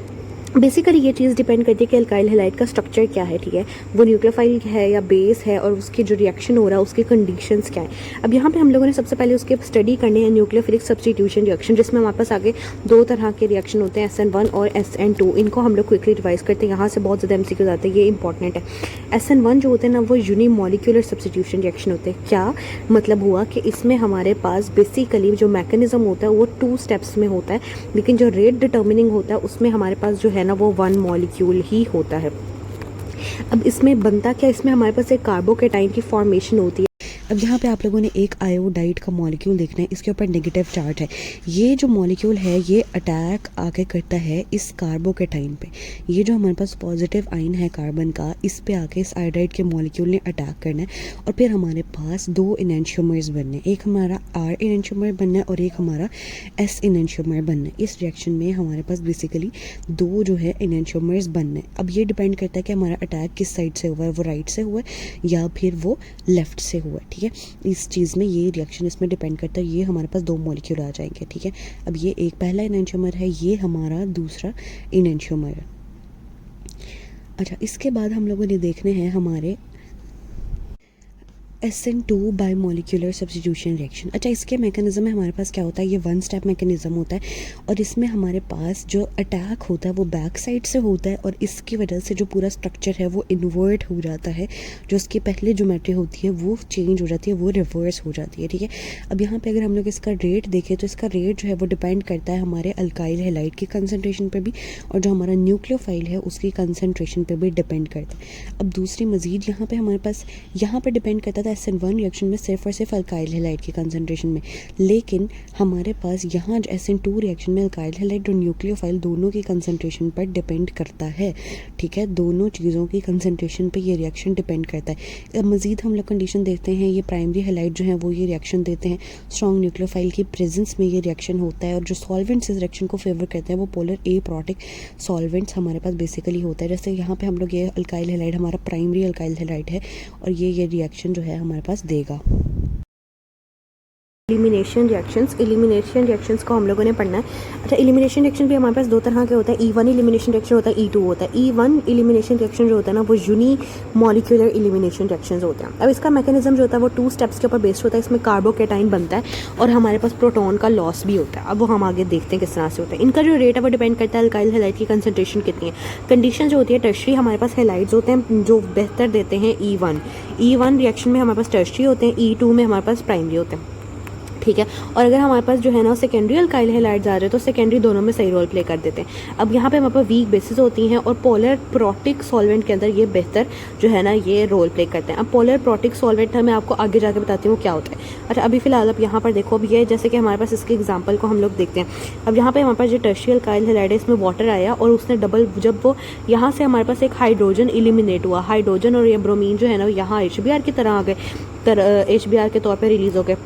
बेसिकली ये चीज़ डिपेंड करती है कि अल्काइल हैलाइड का स्ट्रक्चर क्या है, ठीक है, वो न्यूक्लियोफाइल है या बेस है, और उसकी जो रिएक्शन हो रहा है उसकी कंडीशंस क्या है। अब यहाँ पे हम लोगों ने सबसे पहले उसके स्टडी करनी है न्यूक्लियोफिलिक सब्स्टिट्यूशन रिएक्शन, जिसमें हमारे पास आगे दो तरह के रिएक्शन होते हैं SN1 और SN2। इनको हम लोग क्विकली रिवाइज करते हैं, यहाँ से बहुत ज़्यादा MCQ आते हैं, ये इंपॉर्टेंट है। SN1 जो होते हैं ना वो यूनिमोलिक्यूलर सब्स्टिट्यूशन रिएक्शन होते हैं। क्या मतलब हुआ कि इसमें हमारे पास बेसिकली जो मैकेनिज्म होता है वो 2 स्टेप्स में होता है, लेकिन जो रेट डिटर्मिनिंग होता है उसमें हमारे पास जो है ना वो 1 मॉलिक्यूल ही होता है। अब इसमें बनता क्या, इसमें हमारे पास एक कार्बोकेटाइन की फॉर्मेशन होती है। अब यहाँ पे आप लोगों ने एक आयोडाइड का मॉलिक्यूल देखना है, इसके ऊपर नेगेटिव चार्ज है। ये जो मॉलिक्यूल है ये अटैक आके करता है इस कार्बोकेटाइन पे। ये जो हमारे पास पॉजिटिव आयन है कार्बन का, इस पे आके इस आयोडाइड के मॉलिक्यूल ने अटैक करना है, और फिर हमारे पास 2 इनैंशियोमर्स बनने हैं, एक हमारा R इनैंशियोमर बनना है और एक हमारा S इनैंशियोमर बनना है। इस रिएक्शन में हमारे पास बेसिकली 2 जो है इनैंशियोमर्स बनना है। अब ये डिपेंड करता है कि हमारा अटैक किस साइड से हुआ है, वो राइट से हुआ है या फिर वो लेफ्ट से हुआ है, ठीक है। इस चीज़ में ये रिएक्शन इसमें डिपेंड करता है। ये हमारे पास 2 मॉलिक्यूल आ जाएंगे, ठीक है। अब ये एक पहला इनैंशियोमर है, ये हमारा दूसरा इनैंशियोमर है। अच्छा, इसके बाद हम लोगों ने देखने हैं हमारे SN2 बायोमोलिकुलर सब्स्टिट्यूशन रिएक्शन। अच्छा, इसके मैकेनिज़्म में हमारे पास क्या होता है, ये वन स्टेप मैकेनिज़्म होता है और इसमें हमारे पास जो अटैक होता है वो बैक साइड से होता है और इसकी वजह से जो पूरा स्ट्रक्चर है वो इन्वर्ट हो जाता है। जो उसकी पहले ज्योमेट्री होती है वो चेंज हो जाती है, वो रिवर्स हो जाती है। ठीक है, अब यहाँ पे अगर हम लोग इसका रेट देखें तो इसका रेट जो है वो डिपेंड करता है हमारे अल्काइल हैलाइड की कंसनट्रेशन पे भी और जो हमारा न्यूक्लियोफाइल है उसकी कंसनट्रेशन पे भी डिपेंड करता है। अब दूसरी मज़ीद यहाँ पे हमारे पास यहाँ पे डिपेंड करता था SN1 रिएक्शन में सिर्फ और सिर्फ अल्काइल हैलाइड की कंसनट्रेशन में, लेकिन हमारे पास यहाँ जो SN2 रिएक्शन में अल्काइल हैलाइड और न्यूक्लियोफाइल दोनों की कंसनट्रेशन पर डिपेंड करता है। ठीक है, दोनों चीज़ों की कंसनट्रेशन पे ये रिएक्शन डिपेंड करता है। अब मज़ीद हम लोग कंडीशन देखते हैं, ये प्राइमरी हैलाइड जो है वो ये रिएक्शन देते हैं, स्ट्रॉन्ग न्यूक्लियोफाइल की प्रेजेंस में ये रिएक्शन होता है और जो सॉल्वेंट्स इस रिएक्शन को फेवर करते हैं वो पोलर एप्रोटिक सॉल्वेंट्स हमारे पास बेसिकली होता है। जैसे यहाँ पे हम लोग ये अल्काइल हैलाइड हमारा प्राइमरी अल्काइल हैलाइड है और ये रिएक्शन जो है हमारे पास देगा। एलिमिनेशन रिएक्शंस को हम लोगों ने पढ़ना है। अच्छा, एलिमिनेशन रिएक्शन भी हमारे पास दो तरह के होता है, E1 एलिमिनेशन रिएक्शन होता है, E2 होता है। E1 एलिमिनेशन रिएक्शन जो होता है ना वो यूनी मॉलिक्यूलर एलिमिनेशन रिएक्शंस होते हैं। अब इसका मैकेनिज्म जो होता है वो 2 स्टेप्स के ऊपर बेस्ड होता है। इसमें कार्बोकेटाइन बनता है और हमारे पास प्रोटॉन का लॉस भी होता है। अब वो हम आगे देखते हैं किस तरह से होता है। इनका जो रेट है वो डिपेंड करता है अल्काइल हैलाइड की कंसनट्रेशन कितनी है। कंडीशन जो होती है टर्शरी, हमारे पास हैलाइड्स होते हैं जो बेहतर देते हैं E1 रिएक्शन में हमारे पास टर्शरी होते हैं, E2 में हमारे पास प्राइमरी होते हैं। ठीक है, और अगर हमारे पास जो है ना सेकेंडरी अल्काइल हैलाइड्स आ रहे हैं तो सेकेंडरी दोनों में सही रोल प्ले कर देते हैं। अब यहाँ पे हमारे पास वीक बेसिस होती हैं और पोलर प्रोटिक सॉल्वेंट के अंदर ये बेहतर जो है ना ये रोल प्ले करते हैं। अब पोलर प्रोटिक सॉल्वेंट मैं आपको आगे जाके बताती हूँ क्या होता है। अच्छा, अभी फिलहाल अब यहाँ पर देखो, अब ये जैसे कि हमारे पास इसके एग्जाम्पल को हम लोग देखते हैं। अब यहाँ पे हमारे पास जो टर्शियल अल्काइल हैलाइड है इसमें वाटर आया और उसने डबल, जब वो यहाँ से हमारे पास एक हाइड्रोजन एलिमिनेट हुआ, हाइड्रोजन और ये ब्रोमीन जो है ना यहाँ HBr की तरह आ गए, HBr के तौर पर रिलीज हो गए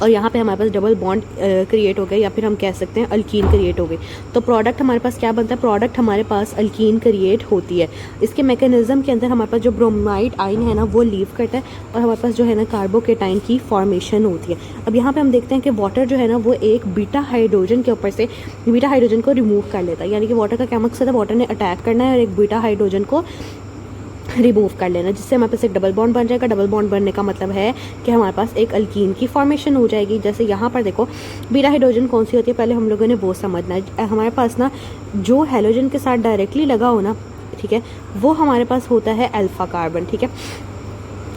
और यहाँ पे हमारे पास डबल बॉन्ड क्रिएट हो गए या फिर हम कह सकते हैं अल्कीन क्रिएट हो गई। तो प्रोडक्ट हमारे पास क्या बनता है, प्रोडक्ट हमारे पास अल्कीन क्रिएट होती है। इसके मैकेनिज्म के अंदर हमारे पास जो ब्रोमाइड आयन है ना वो लीव करता है और हमारे पास जो है ना कार्बोकेटाइन की फॉर्मेशन होती है। अब यहाँ पे हम देखते हैं कि वाटर जो है ना वो एक बीटा हाइड्रोजन के ऊपर से बीटा हाइड्रोजन को रिमूव कर लेता है। यानी कि वाटर का क्या मकसद है, वाटर ने अटैक करना है और एक बीटा हाइड्रोजन को रिमूव कर लेना, जिससे हमारे पास एक डबल बॉन्ड बन जाएगा। डबल बॉन्ड बनने का मतलब है कि हमारे पास एक अल्कीन की फॉर्मेशन हो जाएगी। जैसे यहाँ पर देखो बीटा हाइड्रोजन कौन सी होती है, पहले हम लोगों ने वो समझना है। हमारे पास ना जो हैलोजन के साथ डायरेक्टली लगा हो ना, ठीक है, वो हमारे पास होता है अल्फा कार्बन। ठीक है,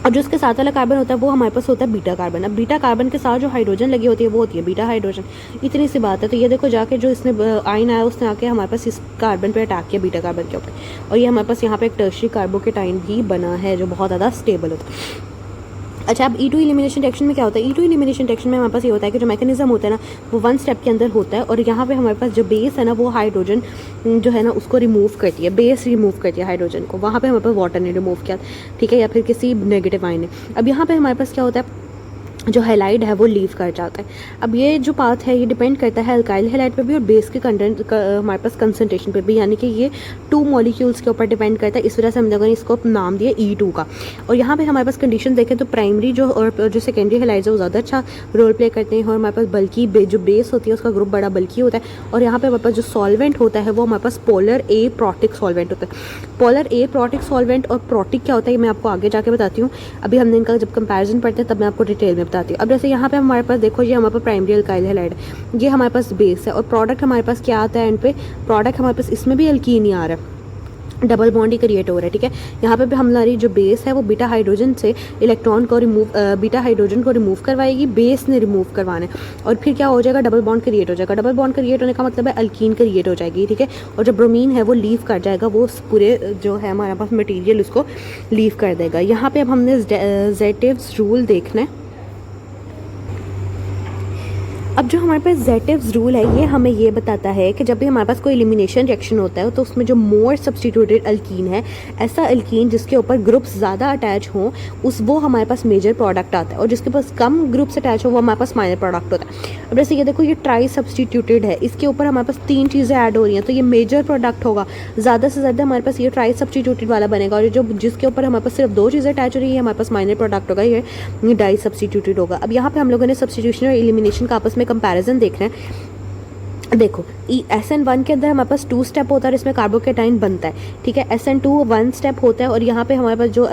और जो उसके साथ वाला कार्बन होता है वो हमारे पास होता है बीटा कार्बन। अब बीटा कार्बन के साथ जो हाइड्रोजन लगी होती है वो होती है बीटा हाइड्रोजन। इतनी सी बात है। तो ये देखो जाके जो इसने आयन आया उसने आके हमारे पास इस कार्बन पे अटैक किया, बीटा कार्बन के ऊपर, और ये हमारे पास यहाँ पे एक टर्शियरी कार्बोकेटाइन भी बना है जो बहुत ज़्यादा स्टेबल होता है। अच्छा, अब E2 एलिमिनेशन रिएक्शन में क्या होता है, E2 एलिमिनेशन रिएक्शन में हमारे पास ये होता है कि जो मैकेनिज्म होता है ना वो 1 स्टेप के अंदर होता है और यहाँ पे हमारे पास जो बेस है ना वो हाइड्रोजन जो है ना उसको रिमूव करती है, बेस रिमूव करती है हाइड्रोजन को। वहाँ पे हमारे पास वाटर ने रिमूव किया, ठीक है, या फिर किसी नेगेटिव आयन ने। अब यहाँ पे हमारे पास क्या होता है, जो हैलाइड है वो लीव कर जाता है। अब ये जो पाथ है ये डिपेंड करता है अल्काइल हैलाइड पे भी और बेस के कंटेंट हमारे पास कंसंट्रेशन पे भी, यानी कि ये 2 मॉलिक्यूल्स के ऊपर डिपेंड करता है। इस वजह से हम लोगों ने इसको नाम दिया E2 का। और यहाँ पे हमारे पास कंडीशन देखें तो प्राइमरी जो और जो सेकेंडरी हैलाइड्स है वो ज़्यादा अच्छा रोल प्ले करते हैं और हमारे पास बल्कि जो बेस होती है उसका ग्रुप बड़ा बल्कि होता है। और यहाँ पे हमारे पास जो सॉल्वेंट होता है वो हमारे पास पोलर एप्रोटिक सॉल्वेंट होता है। पोलर एप्रोटिक सॉल्वेंट और प्रोटिक क्या होता है ये मैं आपको आगे जाके बताती हूँ। अभी हमने इनका जब कंपेरिजन पढ़ते हैं तब मैं आपको डिटेल में बताती हूँ। अब जैसे यहाँ पे हमारे पास देखो ये हमारे पास प्राइमरी अल्काइल हैलाइड है, ये हमारे पास बेस है और प्रोडक्ट हमारे पास क्या आता है एंड पे, प्रोडक्ट हमारे पास इसमें भी अल्कीन ही आ रहा है, डबल बॉन्ड ही क्रिएट हो रहा है। ठीक है, यहाँ पे भी हमारी जो बेस है वो बीटा हाइड्रोजन से इलेक्ट्रॉन को रिमूव, बीटा हाइड्रोजन को रिमूव करवाएगी, बेस ने रिमूव करवाना है और फिर क्या हो जाएगा, डबल बॉन्ड क्रिएट हो जाएगा। डबल बॉन्ड क्रिएट होने का मतलब है अल्कीन क्रिएट हो जाएगी। ठीक है, और जो ब्रोमीन है वो लीव कर जाएगा, वो पूरे जो है हमारे पास मटीरियल उसको लीव कर देगा। यहाँ पे अब हमने ज़ेटिव्स रूल देखना है। अब जो हमारे पास ज़ेटिव्स रूल है ये हमें ये बताता है कि जब भी हमारे पास कोई एलिमिनेशन रिएक्शन होता है तो उसमें जो मोर सब्स्टिट्यूटेड अल्कीन है, ऐसा अल्कीन जिसके ऊपर ग्रुप्स ज़्यादा अटैच हों वो हमारे पास मेजर प्रोडक्ट आता है और जिसके पास कम ग्रुप्स अटैच हो वो हमारे पास माइनर प्रोडक्ट होता है। अब जैसे ये देखो ये ट्राई सब्स्टिट्यूटेड है, इसके ऊपर हमारे पास 3 चीज़ें ऐड हो रही हैं तो ये मेजर प्रोडक्ट होगा। ज़्यादा से ज़्यादा हमारे पास ये ट्राई सब्स्टिट्यूटेड वाला बनेगा और जो जिसके ऊपर हमारे पास सिर्फ 2 चीज़ें अटैच हो रही है हमारे पास माइनर प्रोडक्ट होगा, ये डाई सब्स्टिट्यूटेड होगा। अब यहाँ पे हम लोगों ने सब्स्टिट्यूशन और एलिमिनेशन का आपस में कंपैरिजन देखना है। देखो SN1 के अंदर हमारे पास 2 स्टेप होता है और इसमें कार्बोकेटाइन बनता है, ठीक है। SN2 1 स्टेप होता है और यहाँ पे हमारे पास जो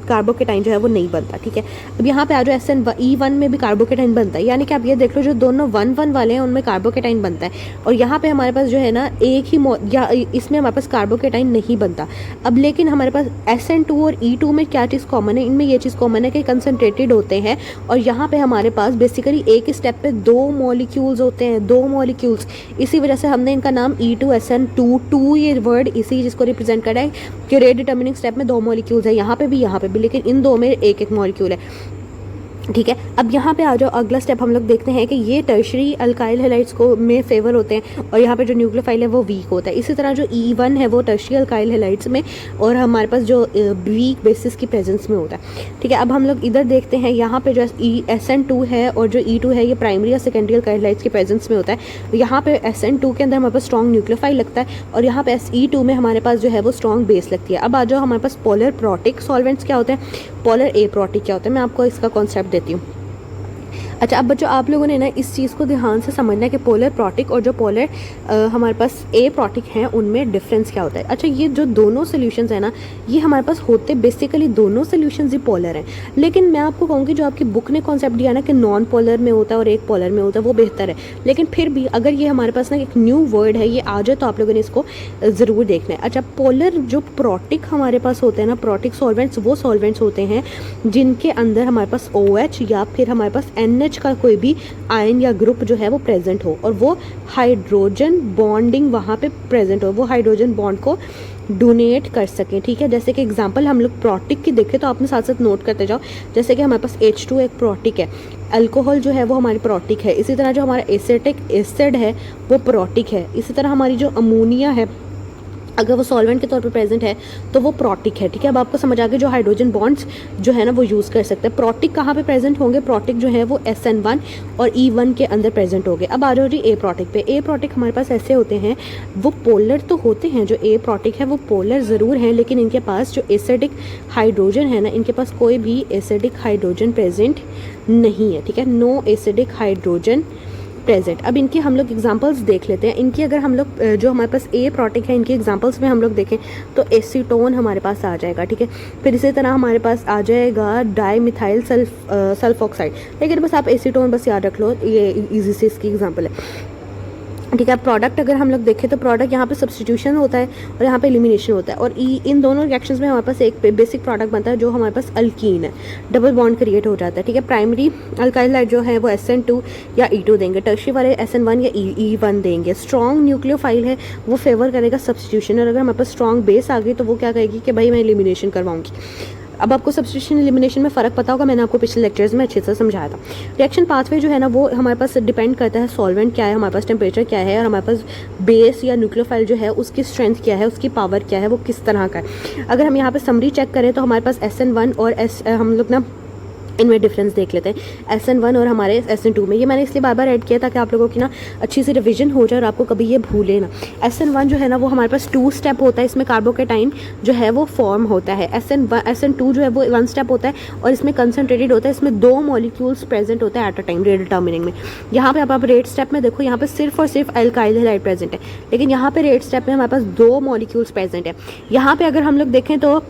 कार्बोकेटाइन जो है वो नहीं बनता, ठीक है। अब यहाँ पे आ जाओ E1 में भी कार्बोकेटाइन बनता है, यानी कि आप ये देख लो जो दोनों 1-1 वाले हैं उनमें कार्बोकेटाइन बनता है और यहाँ पे हमारे पास जो है ना एक ही या इसमें हमारे पास कार्बोकेटाइन नहीं बनता। अब लेकिन हमारे पास SN2 और E2 में क्या चीज़ कॉमन है, इनमें ये चीज़ कॉमन है कि कंसनट्रेटेड होते हैं और यहाँ पे हमारे पास बेसिकली एक ही स्टेप पे 2 मॉलिक्यूल्स होते हैं, 2 मॉलिक्यूल्स। इसी वजह से हमने इनका नाम E2SN2 ये वर्ड इसी जिसको रिप्रेजेंट कर रहा है कि रेट डिटर्मिनिंग स्टेप में 2 मॉलिक्यूल्स है, यहाँ पे भी, लेकिन इन दो में एक मॉलिक्यूल है, ठीक है। अब यहाँ पे आ जाओ, अगला स्टेप हम लोग देखते हैं कि ये टर्शरी अल्काइल हैलाइड्स को में फेवर होते हैं और यहाँ पे जो न्यूक्लियोफाइल है वो वीक होता है। इसी तरह जो E1 है वो टर्शरी अल्काइल हैलाइड्स में और हमारे पास जो वीक बेसिस की प्रेजेंस में होता है, ठीक है। अब हम लोग इधर देखते हैं, यहाँ पे जो SN2 है और जो E2 है ये प्राइमरी या सेकेंडरी अल्काइल हैलाइड्स की प्रेजेंस में होता है। यहाँ पे SN2 के अंदर हमारे पास स्ट्रॉन्ग न्यूक्लियोफाइल लगता है और यहाँ पे E2 में हमारे पास जो है वो स्ट्रॉन्ग बेस लगती है। अब आ जाओ हमारे पास पोलर प्रोटिक सॉल्वेंट्स क्या होते हैं, पोलर एप्रोटिक क्या होता है, मैं आपको इसका कॉन्सेप्ट देती हूँ। अच्छा, अब बच्चों आप लोगों ने ना इस चीज़ को ध्यान से समझना है कि पोलर प्रोटिक और जो पोलर हमारे पास ए प्रोटिक हैं उनमें डिफरेंस क्या होता है। अच्छा, ये जो दोनों सोल्यूशंस हैं ना ये हमारे पास होते बेसिकली दोनों सोल्यूशंस ही पोलर हैं, लेकिन मैं आपको कहूँगी जो आपकी बुक ने कॉन्सेप्ट दिया ना कि नॉन पोलर में होता है और एक पोलर में होता है वो बेहतर है, लेकिन फिर भी अगर ये हमारे पास ना एक न्यू वर्ड है ये आ जाए तो आप लोगों ने इसको ज़रूर देखना है। अच्छा, पोलर जो प्रोटिक हमारे पास होते हैं ना, प्रोटिक सॉल्वेंट्स वो सॉल्वेंट्स होते हैं जिनके अंदर हमारे पास OH या फिर हमारे पास NH का कोई भी आयन या ग्रुप जो है वो प्रेजेंट हो और वो हाइड्रोजन बॉन्डिंग वहाँ पे प्रेजेंट हो, वो हाइड्रोजन बॉन्ड को डोनेट कर सकें, ठीक है। जैसे कि एग्जांपल हम लोग प्रोटिक की देखें तो आपने साथ साथ नोट करते जाओ, जैसे कि हमारे पास H2 एक प्रोटिक है, अल्कोहल जो है वो हमारी प्रोटिक है, इसी तरह जो हमारा एसिटिक एसिड है वो प्रोटिक है, इसी तरह हमारी जो अमोनिया है अगर वो सॉल्वेंट के तौर पे प्रेजेंट है तो वो प्रोटिक है, ठीक है। अब आपको समझ आ गया जो हाइड्रोजन बॉन्ड्स जो है ना वो यूज़ कर सकते हैं। प्रोटिक कहाँ पे प्रेजेंट होंगे, प्रोटिक जो है वो SN1 और E1 के अंदर प्रेजेंट होंगे। अब आ जाओ जी ए प्रोटिक पे। ए प्रोटिक हमारे पास ऐसे होते हैं, वो पोलर तो होते हैं, जो ए प्रोटिक है वो पोलर ज़रूर हैं, लेकिन इनके पास जो एसिडिक हाइड्रोजन है ना इनके पास कोई भी एसिडिक हाइड्रोजन प्रेजेंट नहीं है, ठीक है। No acidic hydrogen present. अब इनकी हम लोग एग्जांपल्स देख लेते हैं। इनकी अगर हम लोग जो हमारे पास ए प्रोटिक है इनके एग्जांपल्स में हम लोग देखें तो एसीटोन हमारे पास आ जाएगा, ठीक है। फिर इसी तरह हमारे पास आ जाएगा डाईमिथाइल सल्फोक्साइड, लेकिन बस आप एसीटोन बस याद रख लो, ये इजी से इसकी एग्जांपल है, ठीक है। प्रोडक्ट अगर हम लोग देखें तो प्रोडक्ट यहाँ पे सब्स्टिट्यूशन होता है और यहाँ पे एलिमिनेशन होता है और इन दोनों रिएक्शंस में हमारे पास एक बेसिक प्रोडक्ट बनता है जो हमारे पास अल्कीन है, डबल बॉन्ड क्रिएट हो जाता है, ठीक है। प्राइमरी अल्काइल हैलाइड जो है वो SN2 या E2 देंगे, टर्शरी वाले SN1 या E1 देंगे। स्ट्रॉन्ग न्यूक्लियोफाइल है वो फेवर करेगा सब्स्टिट्यूशन और अगर हमारे पास स्ट्रॉन्ग बेस आ गई तो वो क्या कहेगी कि भाई मैं एलिमिनेशन करवाऊंगी। अब आपको सब्स्टिट्यूशन एलिमिनेशन में फ़र्क पता होगा, मैंने आपको पिछले लेक्चर्स में अच्छे से समझाया था। रिएक्शन पाथवे जो है ना वो हमारे पास डिपेंड करता है सॉल्वेंट क्या है, हमारे पास टेम्परेचर क्या है और हमारे पास बेस या न्यूक्लियोफाइल जो है उसकी स्ट्रेंथ क्या है, उसकी पावर क्या है, वो किस तरह का है। अगर हम यहाँ पे समरी चेक करें तो हमारे पास SN1 और हम लोग ना इनमें डिफरेंस देख लेते हैं, SN1 और हमारे SN2 में। ये मैंने इसलिए बार बार ऐड किया ताकि आप लोगों की ना अच्छी से रिवीजन हो जाए और आपको कभी ये भूले ना। SN1 जो है ना वो हमारे पास 2 स्टेप होता है, इसमें कार्बोकेटाइन जो है वो फॉर्म होता है। SN2 जो है वो 1 स्टेप होता है और इसमें कंसनट्रेटेड होता है, इसमें 2 मॉलिक्यूल्स प्रेजेंट होते हैं at a time rate determining में। यहाँ पे आप रेट स्टेप में देखो, यहाँ पे सिर्फ और सिर्फ अल्काइल हैलाइड प्रेजेंट है, लेकिन यहाँ पे रेट स्टेप में हमारे पास 2 मॉलिक्यूल्स प्रेजेंट है। यहाँ पे अगर हम लोग देखें तो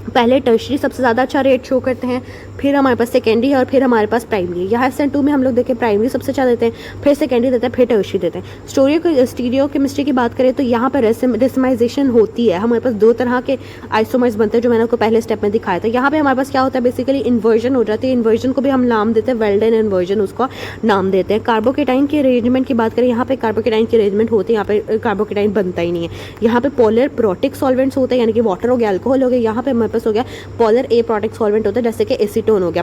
पहले टर्शरी सबसे ज़्यादा अच्छा रेट शो करते हैं, फिर हमारे पास सेकेंडरी है और फिर हमारे पास प्राइमरी है। यहाँ SN2 में हम लोग देखें प्राइमरी सबसे अच्छा देते हैं, फिर सेकेंडरी देते हैं, फिर टर्शरी देते हैं। स्टीरियो केमिस्ट्री की बात करें तो यहाँ पर रेसिमाइजेशन होती है, हमारे पास 2 तरह के आइसोमर्स बनते हैं जो मैंने आपको पहले स्टेप में दिखाया था। यहाँ पे हमारे पास क्या होता है, बेसिकली इन्वर्जन हो जाती है, इन्वर्जन को भी हम नाम देते हैं वेल्डन इन्वर्जन, उसको नाम देते हैं। कार्बोकेटाइन के अरेंजमेंट की बात करें, यहाँ पे कार्बोकेटाइन की अरेंजमेंट होती है, यहाँ पे कार्बोकेटाइन बनता ही नहीं है। यहाँ पे पोलर प्रोटिक सॉल्वेंट्स होते हैं, यानी कि वाटर हो गया, अल्कोहल हो गया, यहाँ पे हमारे पास हो गया पोलर ए प्रोटिक सॉल्वेंट होता है जैसे कि एसीटोन हो गया,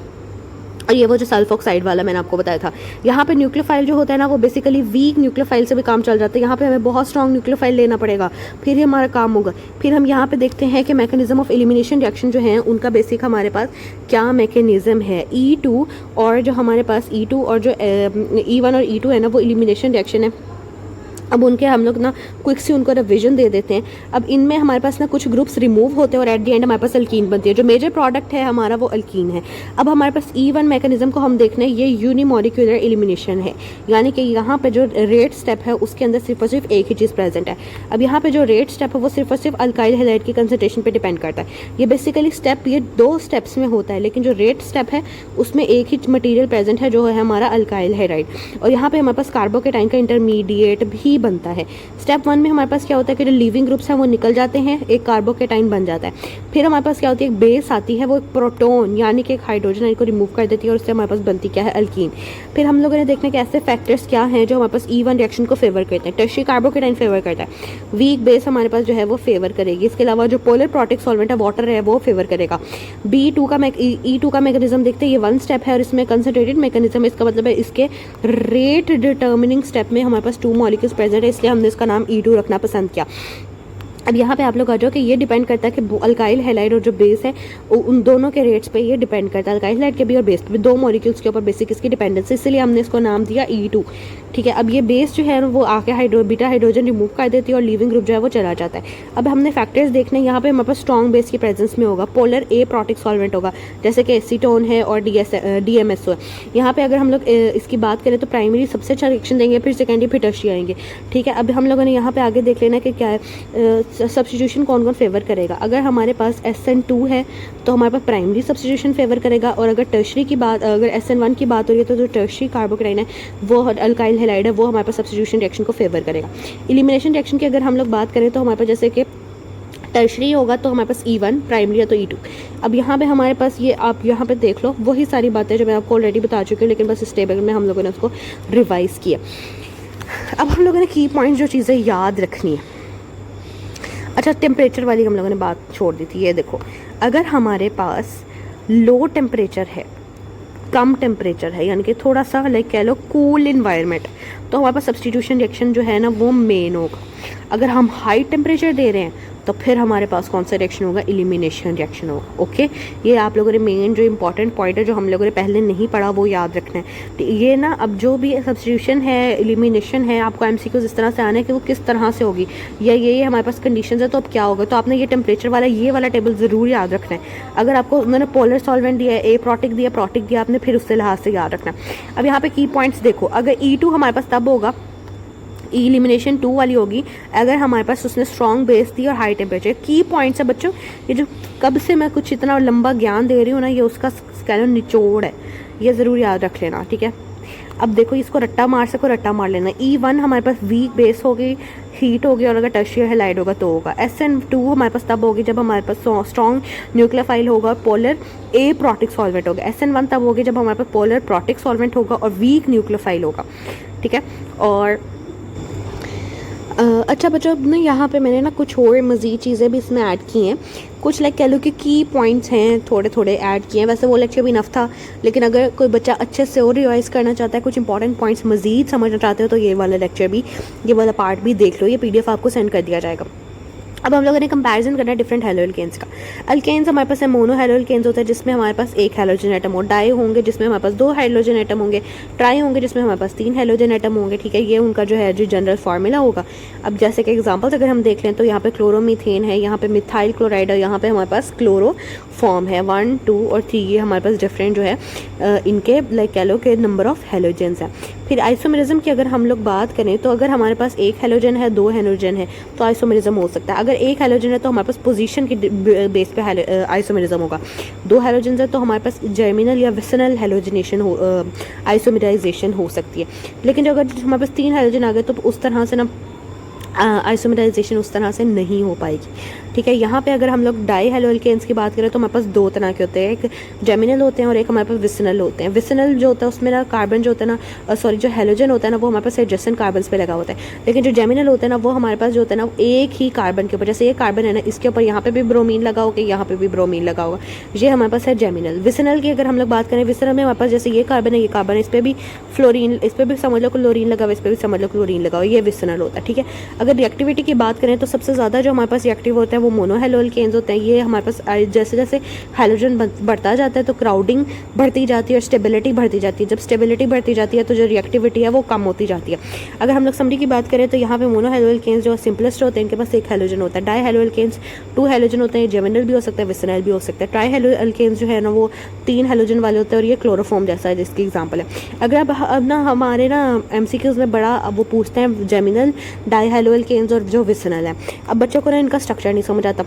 और ये वो जो सल्फोक्साइड वाला मैंने आपको बताया था। यहाँ पे न्यूक्लियोफाइल जो होता है ना वो बेसिकली वीक न्यूक्लियोफाइल से भी काम चल जाता है, यहाँ पे हमें बहुत स्ट्रॉन्ग न्यूक्लियोफाइल लेना पड़ेगा फिर ही हमारा काम होगा। फिर हम यहाँ पे देखते हैं कि मैकेनिज्म ऑफ एलिमिनेशन रिएक्शन जो है उनका बेसिक हमारे पास क्या मैकेनिज्म है। E2 और जो हमारे पास E2 और जो E1 और E2 है ना वो एलिमिनेशन रिएक्शन है अब उनके हम लोग ना क्विक सी उनको रिवीजन दे देते हैं। अब इनमें हमारे पास ना कुछ ग्रुप्स रिमूव होते हैं और एट द एंड हमारे पास अल्कीन बनती है। जो मेजर प्रोडक्ट है हमारा वो अल्कीन है। अब हमारे पास E1 मैकेनिज्म को हम देख रहे हैं, ये यूनिमोलिकुलर एलिमिनेशन है, यानी कि यहाँ पे जो रेट स्टेप है उसके अंदर सिर्फ और सिर्फ एक ही चीज़ प्रेजेंट है। अब यहाँ पे जो रेट स्टेप है वो सिर्फ और सिर्फ अल्काइल हैलाइड की कंसंट्रेशन पे डिपेंड करता है। ये बेसिकली स्टेप ये 2 स्टेप्स में होता है, लेकिन जो रेट स्टेप है उसमें एक ही मटीरियल प्रेजेंट है जो है हमारा अल्काइल हैलाइड, और यहाँ पे हमारे पास कार्बोकेटाइन का इंटरमीडिएट भी बनता है। स्टेप 1 में हमारे पास क्या होता है कि जो लीविंग ग्रुप्स हैं वो निकल जाते हैं, एक कार्बोकेटाइन बन जाता है। फिर हमारे पास क्या होती है, एक बेस आती है, वो एक प्रोटोन यानी कि एक हाइड्रोजन आयन को रिमूव कर देती है और उससे हमारे पास बनती क्या है, अल्कीन। फिर हम लोगों ने देखने के ऐसे फैक्टर्स क्या हैं जो हमारे पास E1 रिएक्शन को फेवर करते हैं। टर्शियरी कार्बोकेटाइन फेवर करता है, वीक बेस हमारे पास जो है वो फेवर करेगी। इसके अलावा जो पोलर प्रोटिक सॉल्वेंट है वाटर है वो फेवर करेगा। E2 का मैकेनिज्म देखते हैं, ये 1 स्टेप है और इसमें कंसंट्रेटेड मैकेनिज्म, इसका मतलब है इसके रेट डिटर्मिनिंग स्टेप में हमारे पास 2 मॉलिक्यूल्स प्रेजेंट है, इसलिए हमने इसका नाम E2 रखना पसंद किया। अब यहाँ पे आप लोग आ जाओ कि ये डिपेंड करता है कि अल्काइल हैलाइड और जो बेस है उन दोनों के रेट्स पे ये डिपेंड करता है, अल्काइल हैलाइड के भी और बेस पे भी, 2 मॉलिक्यूल्स के ऊपर बेसिक इसकी डिपेंडेंस, इसलिए हमने इसको नाम दिया E2। ठीक है, अब ये बेस जो है वो आके बीटा हाइड्रोजन रिमूव कर देती है और लीविंग ग्रुप जो है वो चला जाता है। अब हमने फैक्टर्स देखने, यहाँ पे हमारे पास स्ट्रॉन्ग बेस की प्रेजेंस में होगा, पोलर ए प्रोटिक सॉल्वेंट होगा जैसे कि एसीटोन है और DMSO है। यहाँ पे अगर हम लोग इसकी बात करें तो प्राइमरी सबसे अच्छा रिएक्शन देंगे, फिर सेकेंडरी, फिर टर्शियरी आएंगे। ठीक है, अब हम लोगों ने यहाँ पे आगे देख लेना कि क्या है सब्स्टिट्यूशन कौन कौन फेवर करेगा। अगर हमारे पास SN2 है तो हमारे पास प्राइमरी सब्स्टिट्यूशन फेवर करेगा, और अगर टर्शियरी की बात, अगर SN1 की बात हो रही है तो जो टर्शियरी कार्बोकेटाइन है वो अल्काइल हैलाइड है वो हमारे पास सब्स्टिट्यूशन रिएक्शन को फेवर करेगा। एलिमिनेशन रिएक्शन की अगर हम लोग बात करें तो हमारे पास जैसे कि टर्शियरी होगा तो हमारे पास E1, प्राइमरी है तो E2। अब यहाँ पे हमारे पास ये आप यहाँ पे देख लो वही सारी बातें जो मैं आपको ऑलरेडी बता चुकी हूँ, लेकिन बस इस टेबल में हम लोगों ने उसको रिवाइज किया। अब हम लोगों ने की पॉइंट जो चीज़ें याद रखनी है। अच्छा, टेम्परेचर वाली हम लोगों ने बात छोड़ दी थी। ये देखो, अगर हमारे पास लो टेम्परेचर है, कम टेम्परेचर है, यानी कि थोड़ा सा लाइक कह लो कूल इन्वायरमेंट, तो हमारे पास सब्स्टिट्यूशन रिएक्शन जो है ना वो मेन होगा। अगर हम हाई टेम्परेचर दे रहे हैं तो फिर हमारे पास कौन सा रिएक्शन होगा, एलिमिनेशन रिएक्शन होगा। ओके, ये आप लोगों ने मेन जो इंपॉर्टेंट पॉइंट है जो हम लोगों ने पहले नहीं पढ़ा वो याद रखना है। तो ये ना अब जो भी सब्स्टिट्यूशन है, एलिमिनेशन है, आपको MCQs इस तरह से आना है कि वो किस तरह से होगी, या ये हमारे पास कंडीशंस है तो अब क्या होगा। तो आपने ये टेम्परेचर वाला ये वाला टेबल ज़रूर याद रखना है। अगर आपको उन्होंने पोलर सॉल्वेंट दिया है, ए प्रोटिक दिया, आपने फिर उससे लिहाज से याद रखना है। अब यहाँ पे की पॉइंट्स देखो, अगर E2 हमारे पास तब होगा, एलिमिनेशन 2 वाली होगी अगर हमारे पास उसने स्ट्रॉन्ग बेस दी और हाई टेम्परेचर। की पॉइंट्स है बच्चों, ये जो कब से मैं कुछ इतना लंबा ज्ञान दे रही हूँ ना, ये उसका निचोड़ है, ये ज़रूर याद रख लेना। ठीक है, अब देखो इसको रट्टा मार लेना। E1 हमारे पास वीक बेस होगी, हीट होगी, और अगर टर्शियरी हैलाइड होगा तो होगा। SN2 हमारे पास तब होगी जब हमारे पास स्ट्रॉन्ग न्यूक्लियोफाइल होगा और पोलर ए प्रोटिक सॉल्वेंट होगा। SN1 तब होगी जब हमारे पास पोलर प्रोटिक सॉल्वेंट होगा और वीक न्यूक्लियोफाइल होगा। ठीक है, और अच्छा बच्चों, अब ना यहाँ पे मैंने ना कुछ और मज़ीद चीज़ें भी इसमें ऐड की हैं, कुछ लाइक कह लो कि की पॉइंट्स हैं थोड़े थोड़े ऐड किए हैं। वैसे वो लेक्चर भी इनफ था, लेकिन अगर कोई बच्चा अच्छे से और रिवाइज़ करना चाहता है, कुछ इंपॉर्टेंट पॉइंट्स मज़ीद समझना चाहते हो तो ये वाला लेक्चर भी, ये वाला पार्ट भी देख लो। ये PDF आपको सेंड कर दिया जाएगा। अब हम लोगों ने कंपैरिजन करना है डिफरेंट हैलोअल्केन्स का। अल्केन्स हमारे पास है मोनो हैलोअल्केन्स होता है जिसमें हमारे पास एक हैलोजन एटम हो, डाई होंगे जिसमें हमारे पास 2 हाइड्रोजन एटम होंगे, ट्राई होंगे जिसमें हमारे पास 3 हाइड्रोजन एटम होंगे। ठीक है, ये उनका जो है जो जनरल फार्मूला होगा। अब जैसे कि एग्जांपल्स अगर हम देख लें तो यहाँ पे क्लोरोमीथेन है, यहाँ पे मिथाइल क्लोराइड है, यहाँ पे हमारे पास क्लोरो फॉर्म है 1, 2 और 3। ये हमारे पास डिफरेंट जो है इनके लाइक कह लो कि नंबर ऑफ हैलोजेंस हैं। फिर आइसोमेरिज्म की अगर हम लोग बात करें तो अगर हमारे पास एक हैलोजन है, 2 हैलोजन है तो आइसोमेरिज्म हो सकता है। अगर एक हैलोजन है तो हमारे पास पोजीशन की बेस पे आइसोमेरिज्म होगा। 2 हैलोजेंस है तो हमारे पास जर्मिनल या विसिनल हैलोजनेशन हो, आइसोमेराइजेशन हो सकती है। लेकिन जो अगर हमारे पास 3 हैलोजन आ गए तो उस तरह से ना आइसोमेराइजेशन उस तरह से नहीं हो पाएगी। ठीक है, यहाँ पे अगर हम लोग डाई हैलोअल्केन्स की बात करें तो हमारे पास 2 तरह के होते हैं, एक जेमिनल होते हैं और एक हमारे पास विसिनल होते हैं। विसिनल जो होता है उसमें ना कार्बन जो होता है ना जो हैलोजन होता है ना वो हमारे पास एडजेसेंट कार्बन पे लगा होता है, लेकिन जो जेमिनल होता है ना वो हमारे पास जो होता है ना एक ही कार्बन के ऊपर, जैसे ये कार्बन है ना इसके ऊपर यहाँ पे भी ब्रोमीन लगा होगा, यहाँ पे भी ब्रोमीन लगा होगा, ये हमारे पास है जेमिनल। विसिनल की अगर हम लोग बात करें, विसिनल में हमारे पास जैसे ये कार्बन है, ये कार्बन है, इस पर भी फ्लोरीन, इस पर भी समझ लो क्लोरीन लगा हुआ, इस पर भी समझ लो क्लोरीन लगा हुआ, ये विसिनल होता है। ठीक है, अगर रिएक्टिविटी की बात करें तो सबसे ज़्यादा जो हमारे पास रिएक्टिव होता है वो मोनो हैलो अल्केन्स होते हैं। ये हमारे पास जैसे जैसे हैलोजन बढ़ता जाता है तो क्राउडिंग बढ़ती जाती है और स्टेबिलिटी बढ़ती जाती है। जब स्टेबिलिटी बढ़ती जाती है तो जो रिएक्टिविटी है वो कम होती जाती है। अगर हम लोग समरी की बात करें तो यहाँ पे मोनो हैलो अल्केन्स जो सिंपलेस्ट होते हैं, इनके पास एक हैलोजन होता है। डाई हैलो अल्केन्स 2 हैलोजन होते हैं, जेमिनल भी हो सकता है, विसिनल भी हो सकता है। ट्राई हैलो अल्केन्स जो है ना वो 3 हैलोजन वाले होते हैं और ये क्लोरोफॉर्म जैसा है जिसकी एग्जांपल है। अगर अब ना हमारे ना एमसीक्यूज में बड़ा अब वो पूछते हैं जेमिनल, डाई हैलो अल्केन्स और जो विसिनल है। अब बच्चों को ना इनका स्ट्रक्चर नहीं समझ आता।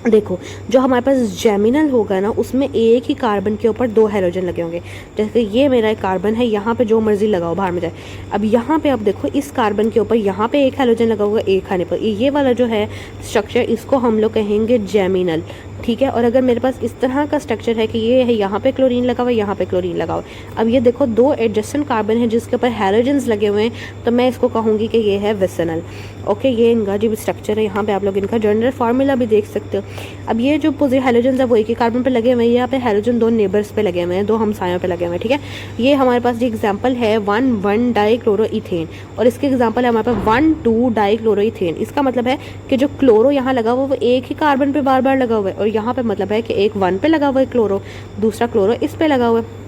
देखो जो हमारे पास जेमिनल होगा ना उसमें एक ही कार्बन के ऊपर 2 हैलोजन लगे होंगे। जैसे ये मेरा एक कार्बन है, यहाँ पे जो मर्जी लगाओ बाहर में जाए। अब यहाँ पे अब देखो इस कार्बन के ऊपर यहाँ पे एक हैलोजन लगा होगा एक खाने पर। ये वाला जो है स्ट्रक्चर इसको हम लोग कहेंगे जेमिनल, ठीक है। और अगर मेरे पास इस तरह का स्ट्रक्चर है कि ये है यहाँ पे क्लोरीन लगा हुआ है, यहाँ पे क्लोरीन लगा हुआ है। अब ये देखो 2 एडजेसेंट कार्बन है जिसके ऊपर हैलोजन्स लगे हुए हैं, तो मैं इसको कहूँगी कि ये है विसिनल। ओके, ये इनका जो स्ट्रक्चर है यहाँ पे आप लोग इनका जनरल फार्मूला भी देख सकते हो। अब ये जो हैलोजन्स है वो एक ही कार्बन पे लगे हुए हैं, यहाँ पे हैलोजन 2 नेबर्स पे लगे हुए हैं, 2 हमसायों पे लगे हुए हैं, ठीक है। ये हमारे पास जो एग्जाम्पल है 1,1 डाईक्लोरोइथेन और इसके एग्जाम्पल है हमारे पास 1,2 डाईक्लोरोइथेन। इसका मतलब है कि जो क्लोरो यहाँ लगा हुआ वो एक ही कार्बन पे बार बार लगा हुआ है और यहाँ पे मतलब है कि एक 1 पे लगा हुआ है क्लोरो, दूसरा क्लोरो इस पे लगा हुआ है,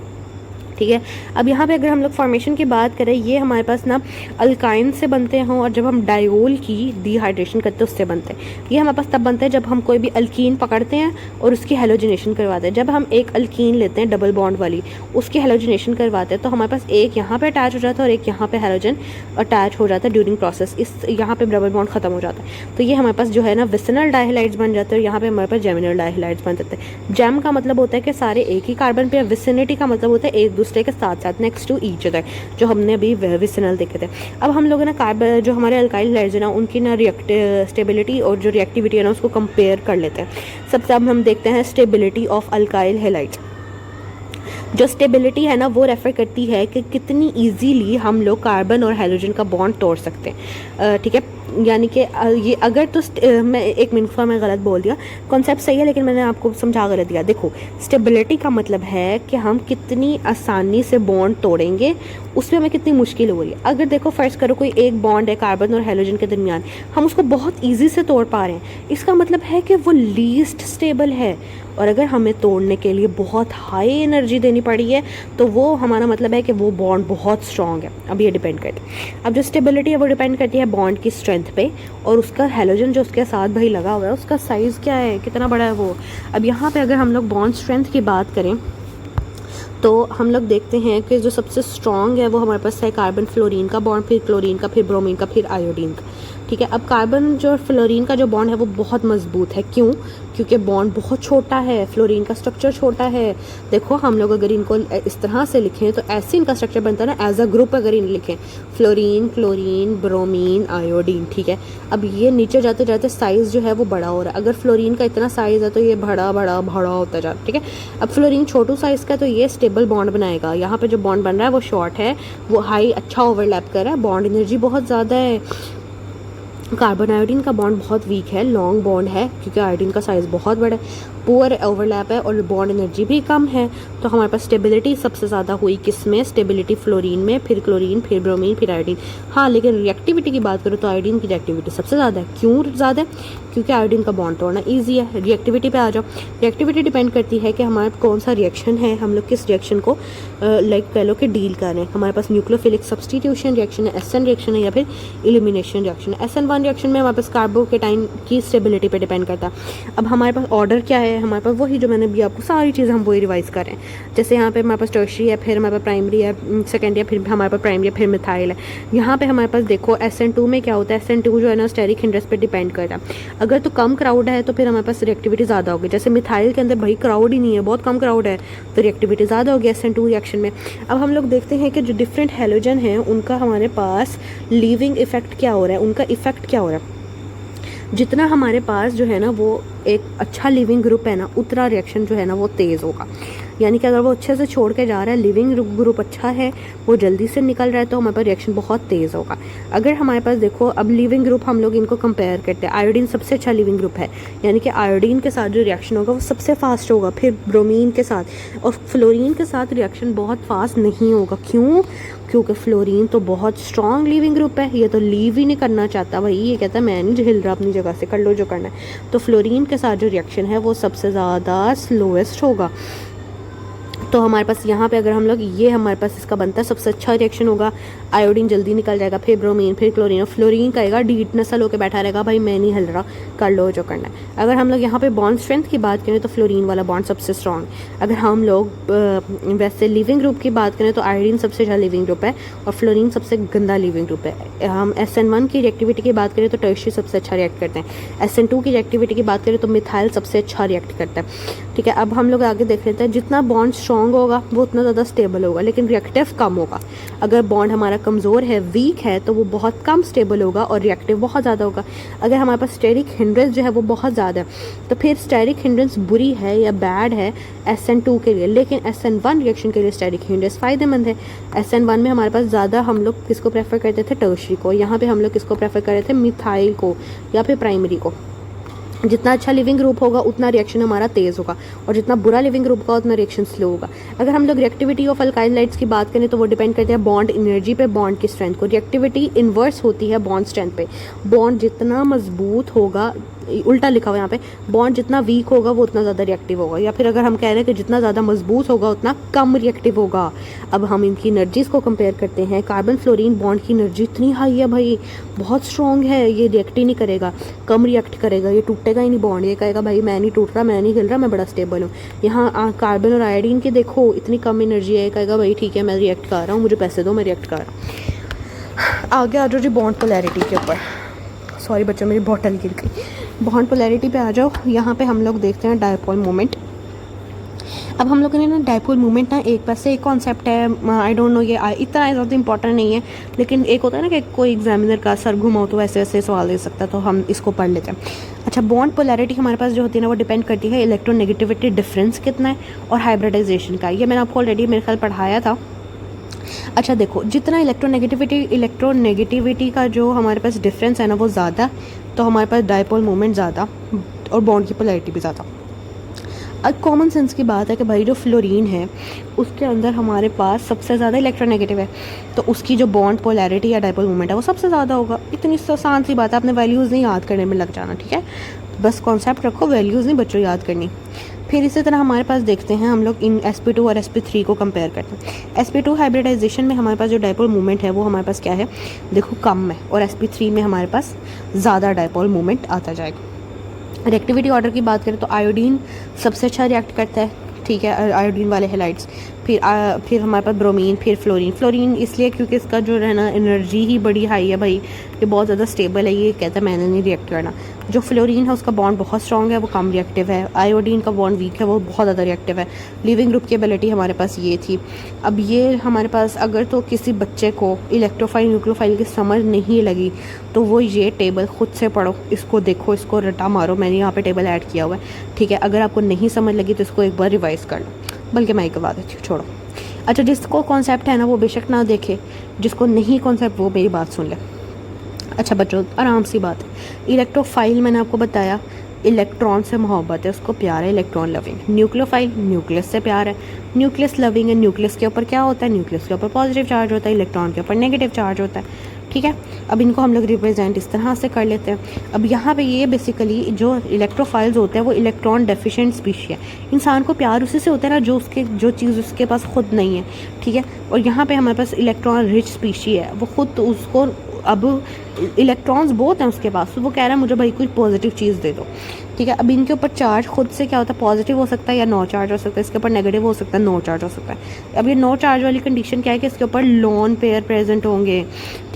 ठीक है। अब यहाँ पे अगर हम लोग फॉर्मेशन की बात करें, ये हमारे पास ना अल्काइन से बनते हैं और जब हम डायोल की डिहाइड्रेशन करते हैं उससे बनते हैं। ये हमारे पास तब बनते हैं जब हम कोई भी अल्कीन पकड़ते हैं और उसकी हेलोजिनेशन करवाते हैं। जब हम एक अल्कीन लेते हैं डबल बॉन्ड वाली, उसकी हेलोजिनेशन करवाते हैं तो हमारे पास एक यहाँ पे अटैच हो जाता है और एक यहाँ पे हेलोजन अटैच हो जाता है ड्यूरिंग प्रोसेस। इस यहाँ पे डबल बॉन्ड खत्म हो जाता है तो ये हमारे पास जो है ना विसिनल डायहैलाइड्स बन जाते हैं और यहाँ पे हमारे पास जेमिनल डायहैलाइड्स बन जाते हैं। जेम का मतलब होता है कि सारे एक ही कार्बन पे, विसिनिटी का मतलब होता है एक दूसरे के साथ साथ नेक्स्ट टू ईच अदर, जो हमने अभी विसिनल देखे थे। अब हम लोग ना कार्बन जो हमारे अल्काइल हैलाइड्स है ना उनकी ना स्टेबिलिटी और जो रिएक्टिविटी है ना उसको कंपेयर कर लेते हैं। सबसे अब हम देखते हैं स्टेबिलिटी ऑफ अल्काइल हैलाइड्स। जो स्टेबिलिटी है ना वो रेफर करती है कि कितनी इजीली हम लोग कार्बन और हाइड्रोजन का बॉन्ड तोड़ सकते हैं, ठीक है। यानी कि ये अगर तो मैं एक मिनट में गलत बोल दिया, कॉन्सेप्ट सही है लेकिन मैंने आपको समझा गलत दिया। देखो स्टेबिलिटी का मतलब है कि हम कितनी आसानी से बॉन्ड तोड़ेंगे, उसमें हमें कितनी मुश्किल हो रही है। अगर देखो फर्स्ट करो कोई एक बॉन्ड है कार्बन और हाइड्रोजन के दरमियान, हम उसको बहुत ईजी से तोड़ पा रहे हैं, इसका मतलब है कि वो लीस्ट स्टेबल है। और अगर हमें तोड़ने के लिए बहुत हाई एनर्जी देनी पड़ी है तो वो हमारा मतलब है कि वो बॉन्ड बहुत स्ट्रॉन्ग है। अब ये डिपेंड करता है, अब जो स्टेबिलिटी है वो डिपेंड करती है बॉन्ड की स्ट्रेंथ पे और उसका हैलोजन जो उसके साथ भाई लगा हुआ है उसका साइज़ क्या है, कितना बड़ा है वो। अब यहाँ पे अगर हम लोग बॉन्ड स्ट्रेंथ की बात करें तो हम लोग देखते हैं कि जो सबसे स्ट्रॉन्ग है वो हमारे पास है कार्बन फ्लोरीन का बॉन्ड, फिर क्लोरीन का, फिर ब्रोमीन का, फिर आयोडीन का, ठीक है। अब कार्बन जो फ्लोरीन का जो बॉन्ड है वो बहुत मजबूत है, क्यों? क्योंकि बॉन्ड बहुत छोटा है, फ्लोरीन का स्ट्रक्चर छोटा है। देखो हम लोग अगर इनको इस तरह से लिखें तो ऐसे इनका स्ट्रक्चर बनता है ना, एज अ ग्रुप अगर इन लिखें फ्लोरीन, क्लोरीन, ब्रोमीन, आयोडीन, ठीक है। अब ये नीचे जाते जाते साइज़ जो है वो बड़ा हो रहा है। अगर फ्लोरीन का इतना साइज़ है तो ये बड़ा बड़ा बड़ा होता जा रहा है, ठीक है। अब फ्लोरीन छोटू साइज़ का तो ये स्टेबल बॉन्ड बनाएगा, यहाँ पे जो बॉन्ड बन रहा है वो शॉर्ट है, वो हाई अच्छा ओवरलैप कर रहा है, बॉन्ड एनर्जी बहुत ज़्यादा है। कार्बन आयोडीन का बॉन्ड बहुत वीक है, लॉन्ग बॉन्ड है क्योंकि आयोडीन का साइज़ बहुत बड़ा है, पुअर ओवरलैप है और बॉन्ड एनर्जी भी कम है। तो हमारे पास स्टेबिलिटी सबसे ज़्यादा हुई किस में? स्टेबिलिटी फ्लोरीन में, फिर क्लोरीन, फिर ब्रोमीन, फिर आयोडीन। हाँ लेकिन रिएक्टिविटी की बात करो तो आयोडीन की रिएक्टिविटी सबसे ज़्यादा है। क्यों ज़्यादा है? क्योंकि आयोडीन का बॉन्ड तोड़ना ईजी है। रिएक्टिविटी पे आ जाओ, रिएक्टिविटी डिपेंड करती है कि हमारे कौन सा रिएक्शन है, हम लोग किस रिएक्शन को लाइक कह लो कि डील कर रहे हैं। हमारे पास न्यूक्लियोफिलिक सब्सटीट्यूशन रिएक्शन है, एसएन रिएक्शन है या फिर इल्यूमिनेशन रिएक्शन है। SN1 रिएक्शन में हमारे पास कार्बोकेटाइन की स्टेबिलिटी पे डिपेंड करता है। अब हमारे पास ऑर्डर क्या है? हमारे पास वही जो मैंने भी आपको सारी चीज़ें हम वही रिवाइज कर रहे हैं। जैसे यहाँ पे हमारे पास टर्शरी है, फिर हमारे पास प्राइमरी है, सेकेंडरी है, फिर हमारे पास प्राइमरी है, फिर मिथाइल है। यहाँ पे हमारे पास देखो SN2 में क्या होता है, SN2 जो है ना स्टेरिक हिंड्रेस पे डिपेंड करता है। अगर तो कम क्राउड है तो फिर हमारे पास रिएक्टिविटी ज़्यादा होगी। जैसे मिथाइल के अंदर भाई क्राउड ही नहीं है, बहुत कम क्राउड है, तो रिएक्टिविटी ज़्यादा होगी SN2 रिएक्शन में। अब हम लोग देखते हैं कि जो डिफरेंट हैलोजन हैं उनका हमारे पास लीविंग इफेक्ट क्या हो रहा है, उनका इफेक्ट क्या हो रहा है। जितना हमारे पास जो है ना वो एक अच्छा लिविंग ग्रुप है ना, उतना रिएक्शन जो है ना वो तेज़ होगा। यानी कि अगर वो अच्छे से छोड़ के जा रहा है, लिविंग ग्रुप अच्छा है, वो जल्दी से निकल रहा है, तो हमारे पास रिएक्शन बहुत तेज़ होगा। अगर हमारे पास देखो अब लिविंग ग्रुप हम लोग इनको कंपेयर करते हैं, आयोडीन सबसे अच्छा लिविंग ग्रुप है, यानी कि आयोडीन के साथ जो रिएक्शन होगा वो सबसे फास्ट होगा, फिर ब्रोमीन के साथ, और फ्लोरीन के साथ रिएक्शन बहुत फास्ट नहीं होगा। क्यों? क्योंकि फ्लोरीन तो बहुत स्ट्रॉन्ग लिविंग ग्रुप है, ये तो लीव ही नहीं करना चाहता भाई, ये कहता है मैं नहीं हिल रहा अपनी जगह से, कर लो जो करना है। तो फ्लोरीन के साथ जो रिएक्शन है वो सबसे ज़्यादा स्लोएस्ट होगा। तो हमारे पास यहाँ पे अगर हम लोग ये हमारे पास इसका बनता है सबसे अच्छा रिएक्शन होगा, आयोडीन जल्दी निकल जाएगा, फिर ब्रोमीन, फिर क्लोरीन, और फ्लोरीन कहेगा डीट नसल होकर बैठा रहेगा, भाई मैं नहीं हिल रहा, कर लो जो करना है। अगर हम लोग यहाँ पे बॉन्ड स्ट्रेंथ की बात करें तो फ्लोरीन वाला बॉन्ड सबसे स्ट्रॉन्ग। अगर हम लोग वैसे लिविंग ग्रुप की बात करें तो आयोडीन सबसे अच्छा लिविंग ग्रुप है और फ्लोरीन सबसे गंदा लिविंग ग्रुप है। हम SN1 की रिएक्टिविटी की बात करें तो टर्शियरी सबसे अच्छा रिएक्ट करते हैं। SN2 की रिएक्टिविटी की बात करें तो मिथाइल सबसे अच्छा रिएक्ट करता है। ठीक है, अब हम लोग आगे देख लेते हैं। जितना बॉन्ड स्ट्रॉन्ग होगा वो उतना ज़्यादा स्टेबल होगा, लेकिन रिएक्टिव कम होगा। अगर बॉन्ड हमारा कमज़ोर है, वीक है, तो वो बहुत कम स्टेबल होगा और रिएक्टिव बहुत ज़्यादा होगा। अगर हमारे पास स्टेरिक हिंड्रेंस जो है वो बहुत ज़्यादा है, तो फिर स्टेरिक हिंड्रेंस बुरी है या बैड है SN2 के लिए, लेकिन SN1 रिएक्शन के लिए स्टेरिक हिंड्रेंस फ़ायदेमंद है। SN1 में हमारे पास ज़्यादा हम लोग किसको प्रेफर करते थे? टर्शियरी को। यहाँ पे हम लोग किसको प्रेफर कर रहे थे? मिथाइल को या फिर प्राइमरी को। जितना अच्छा लिविंग ग्रुप होगा उतना रिएक्शन हमारा तेज़ होगा, और जितना बुरा लिविंग ग्रुप होगा उतना रिएक्शन स्लो होगा। अगर हम लोग रिएक्टिविटी ऑफ अल्काइल हैलाइड्स की बात करें तो वो डिपेंड करते हैं बॉन्ड एनर्जी पे, बॉन्ड की स्ट्रेंथ को। रिएक्टिविटी इन्वर्स होती है बॉन्ड स्ट्रेंथ पे। बॉन्ड जितना मजबूत होगा, उल्टा लिखा हुआ यहाँ पे, बॉन्ड जितना वीक होगा वो उतना ज़्यादा रिएक्टिव होगा, या फिर अगर हम कह रहे हैं कि जितना ज़्यादा मजबूत होगा उतना कम रिएक्टिव होगा। अब हम इनकी एनर्जीज़ को कंपेयर करते हैं। कार्बन फ्लोरीन बॉन्ड की एनर्जी इतनी हाई है भाई, बहुत स्ट्रॉन्ग है, ये रिएक्ट ही नहीं करेगा, कम रिएक्ट करेगा, ये टूटेगा ही नहीं बॉन्ड, ये कहेगा भाई मैं नहीं टूट रहा, मैं नहीं हिल रहा, मैं बड़ा स्टेबल हूँ। यहाँ कार्बन और आयोडीन की देखो इतनी कम एनर्जी है, कहेगा भाई ठीक है मैं रिएक्ट कर रहा हूँ, मुझे पैसे दो, मैं रिएक्ट कर रहा हूँ। आगे आ जाओ जी बॉन्ड पोलैरिटी के ऊपर। सॉरी बच्चों मेरी बॉटल गिर गई। बॉन्ड पोलैरिटी पे आ जाओ। यहाँ पे हम लोग देखते हैं डायपोल मोमेंट। अब हम लोगों ने ना डायपोल मोमेंट ना एक वैसे एक कॉन्सेप्ट है, आई डोंट नो ये इतना ज़्यादा इंपॉर्टेंट नहीं है, लेकिन एक होता है ना कि कोई एग्जामिनर का सर घुमाओ तो वैसे वैसे सवाल दे सकता है, तो हम इसको पढ़ लेते हैं। अच्छा, बॉन्ड पोलैरिटी हमारे पास जो होती है ना वो डिपेंड करती है इलेक्ट्रोनेगेटिविटी डिफरेंस कितना है और हाइब्रिडाइजेशन का। ये मैंने आपको ऑलरेडी मेरे ख्याल पढ़ाया था। अच्छा देखो, जितना इलेक्ट्रोनेगेटिविटी का जो हमारे पास डिफरेंस है ना वो ज़्यादा, तो हमारे पास डायपोल मोमेंट ज़्यादा और बॉन्ड की पोलैरिटी भी ज़्यादा। अब कॉमन सेंस की बात है कि भाई जो फ्लोरीन है उसके अंदर हमारे पास सबसे ज़्यादा इलेक्ट्रोनेगेटिव है, तो उसकी जो बॉन्ड पोलैरिटी या डायपोल मोमेंट है वो सबसे ज़्यादा होगा। इतनी आसान सी बात है, आपने वैल्यूज़ नहीं याद करने में लग जाना, ठीक है, बस कॉन्सेप्ट रखो, वैल्यूज़ नहीं बच्चों याद करनी। फिर इसी तरह हमारे पास देखते हैं हम लोग इन sp2 और sp3 को कंपेयर करते हैं। sp2 हाइब्रिडाइजेशन में हमारे पास जो डायपोल मूवमेंट है वो हमारे पास क्या है, देखो कम है, और sp3 में हमारे पास ज़्यादा डायपोल मूवमेंट आता जाएगा। रिएक्टिविटी ऑर्डर की बात करें तो आयोडीन सबसे अच्छा रिएक्ट करता है, ठीक है, आयोडीन वाले हैलाइड्स, फिर हमारे पास ब्रोमीन, फिर फ्लोरीन इसलिए क्योंकि इसका जो रहना एनर्जी ही बड़ी हाई है भाई, ये बहुत ज़्यादा स्टेबल है, ये कहता है मैंने नहीं रिएक्ट करना। जो फ्लोरीन है उसका बॉन्ड बहुत स्ट्रॉन्ग है, वो कम रिएक्टिव है। आयोडीन का बॉन्ड वीक है, वो बहुत ज़्यादा रिएक्टिव है। लिविंग ग्रुप की एबिलिटी हमारे पास ये थी। अब ये हमारे पास अगर तो किसी बच्चे को इलेक्ट्रोफाइल न्यूक्लियोफाइल की समझ नहीं लगी तो वो ये टेबल खुद से पढ़ो, इसको देखो, इसको रटा मारो, मैंने यहाँ पे टेबल ऐड किया हुआ है, ठीक है। अगर आपको नहीं समझ लगी तो इसको एक बार रिवाइज़ कर लो, बल्कि मैं करवा देती हूँ, छोड़ो। अच्छा, जिसको कॉन्सेप्ट है ना वो बेशक ना देखे, जिसको नहीं कॉन्सेप्ट वो मेरी बात सुन ले। अच्छा बच्चों, आराम सी बात है। इलेक्ट्रोफाइल मैंने आपको बताया इलेक्ट्रॉन से मोहब्बत है, उसको प्यार है, इलेक्ट्रॉन लविंग। न्यूक्लियोफाइल न्यूक्लियस से प्यार है, न्यूक्लियस लविंग है। न्यूक्लियस के ऊपर क्या होता है, न्यूक्लियस के ऊपर पॉजिटिव चार्ज होता है, इलेक्ट्रॉन के ऊपर नेगेटिव चार्ज होता है, ठीक है। अब इनको हम लोग रिप्रेजेंट इस तरह से कर लेते हैं। अब यहाँ पे ये बेसिकली जो इलेक्ट्रोफाइल्स होते हैं वो इलेक्ट्रॉन डेफिशिएंट स्पीशी है। इंसान को प्यार उसी से होता है ना जो चीज़ उसके पास खुद नहीं है, ठीक है। और यहाँ पे हमारे पास इलेक्ट्रॉन रिच स्पीशी है, वो खुद उसको अब इलेक्ट्रॉन्स बहुत हैं उसके पास, तो वो कह रहा है मुझे भाई कोई पॉजिटिव चीज़ दे दो, ठीक है। अब इनके ऊपर चार्ज खुद से क्या होता है, पॉजिटिव हो सकता है या नो चार्ज हो सकता है, इसके ऊपर नेगेटिव हो सकता है, नो चार्ज हो सकता है। अब ये नो चार्ज वाली कंडीशन क्या है कि इसके ऊपर लोन पेयर प्रेजेंट होंगे,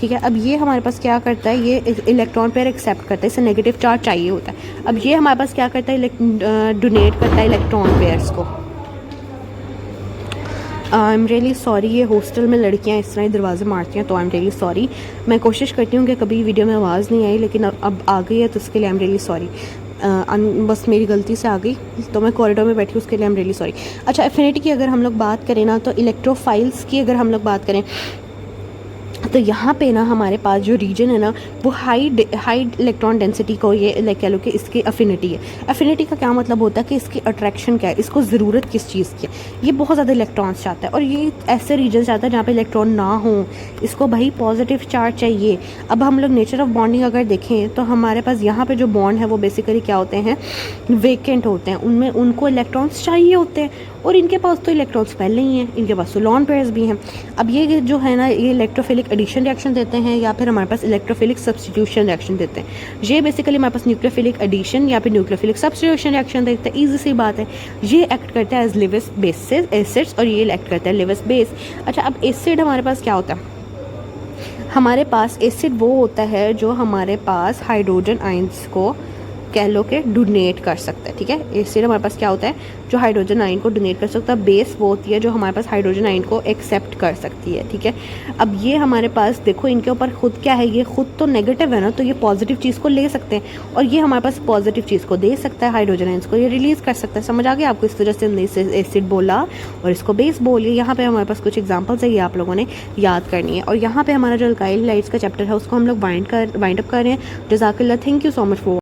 ठीक है। अब ये हमारे पास क्या करता है, ये इलेक्ट्रॉन पेयर एक्सेप्ट करता है, इसे नेगेटिव चार्ज चाहिए होता है। अब ये हमारे पास क्या करता है, डोनेट करता है इलेक्ट्रॉन पेयर्स को। आई एम रियली सॉरी, ये हॉस्टल में लड़कियां इस तरह ही दरवाजे मारती हैं, तो आई एम रियली सॉरी। मैं कोशिश करती हूँ कि कभी वीडियो में आवाज़ नहीं आई, लेकिन अब आ गई है तो उसके लिए आई एम रियली सॉरी। बस मेरी गलती से आ गई, तो मैं कॉरिडोर में बैठी, उसके लिए आई एम रियली सॉरी। अच्छा, एफिनिटी की अगर हम लोग बात करें ना, तो इलेक्ट्रोफाइल्स की अगर हम लोग बात करें तो यहाँ पे ना हमारे पास जो रीजन है ना वो हाई इलेक्ट्रॉन डेंसिटी को ये लाइक कह लो कि इसकी अफिनिटी है। अफिनिटी का क्या मतलब होता है कि इसकी अट्रैक्शन क्या है, इसको ज़रूरत किस चीज़ की है। ये बहुत ज़्यादा इलेक्ट्रॉन्स चाहता है और ये ऐसे रीजन चाहता है जहाँ पे इलेक्ट्रॉन ना हो, इसको भाई पॉजिटिव चार्ज चाहिए। अब हम लोग नेचर ऑफ बॉन्डिंग अगर देखें तो हमारे पास यहाँ पे जो बॉन्ड है वो बेसिकली क्या होते हैं, वेकेंट होते हैं, उनमें उनको इलेक्ट्रॉन्स चाहिए होते हैं और इनके पास तो इलेक्ट्रॉन्स पहले ही हैं, इनके पास तो लॉन पेयर्स भी हैं। अब ये जो है ना, ये इलेक्ट्रोफिलिक एडिशन रिएक्शन देते हैं या फिर हमारे पास इलेक्ट्रोफिलिक सब्स्टिट्यूशन रिएक्शन देते हैं। ये बेसिकली हमारे पास न्यूक्लियोफिलिक एडिशन या फिर न्यूक्लियोफिलिक सब्स्टिट्यूशन रिएक्शन देते हैं। ईजी सी बात है, ये एक्ट करता है एज लिविस बेसिस एसिड्स और ये एक्ट करता है लिविस बेस। अच्छा, अब एसिड हमारे पास क्या होता है, हमारे पास एसिड वो होता है जो हमारे पास हाइड्रोजन आयंस को कह लो कि डोनेट कर सकता है। ठीक है, एसिड हमारे पास क्या होता है जो हाइड्रोजन आयन को डोनेट कर सकता है। बेस वो होती है जो हमारे पास हाइड्रोजन आयन को एक्सेप्ट कर सकती है। ठीक है, अब ये हमारे पास देखो इनके ऊपर खुद क्या है, ये खुद तो नेगेटिव है ना, तो ये पॉजिटिव चीज़ को ले सकते हैं और ये हमारे पास पॉजिटिव चीज़ को दे सकता है, हाइड्रोजन आयंस को ये रिलीज़ कर सकता है। समझ आ गया आपको? इस वजह से हमने इसे एसिड बोला और इसको बेस बोलिए। यहाँ पे हमारे पास कुछ एग्जाम्पल्स है, ये आप लोगों ने याद करनी है। और यहाँ पे हमारा जो अल्काइल हैलाइड्स का चैप्टर है उसको हम लोग वाइंड अप कर रहे हैं। जज़ाकल्लाह, thank you so much for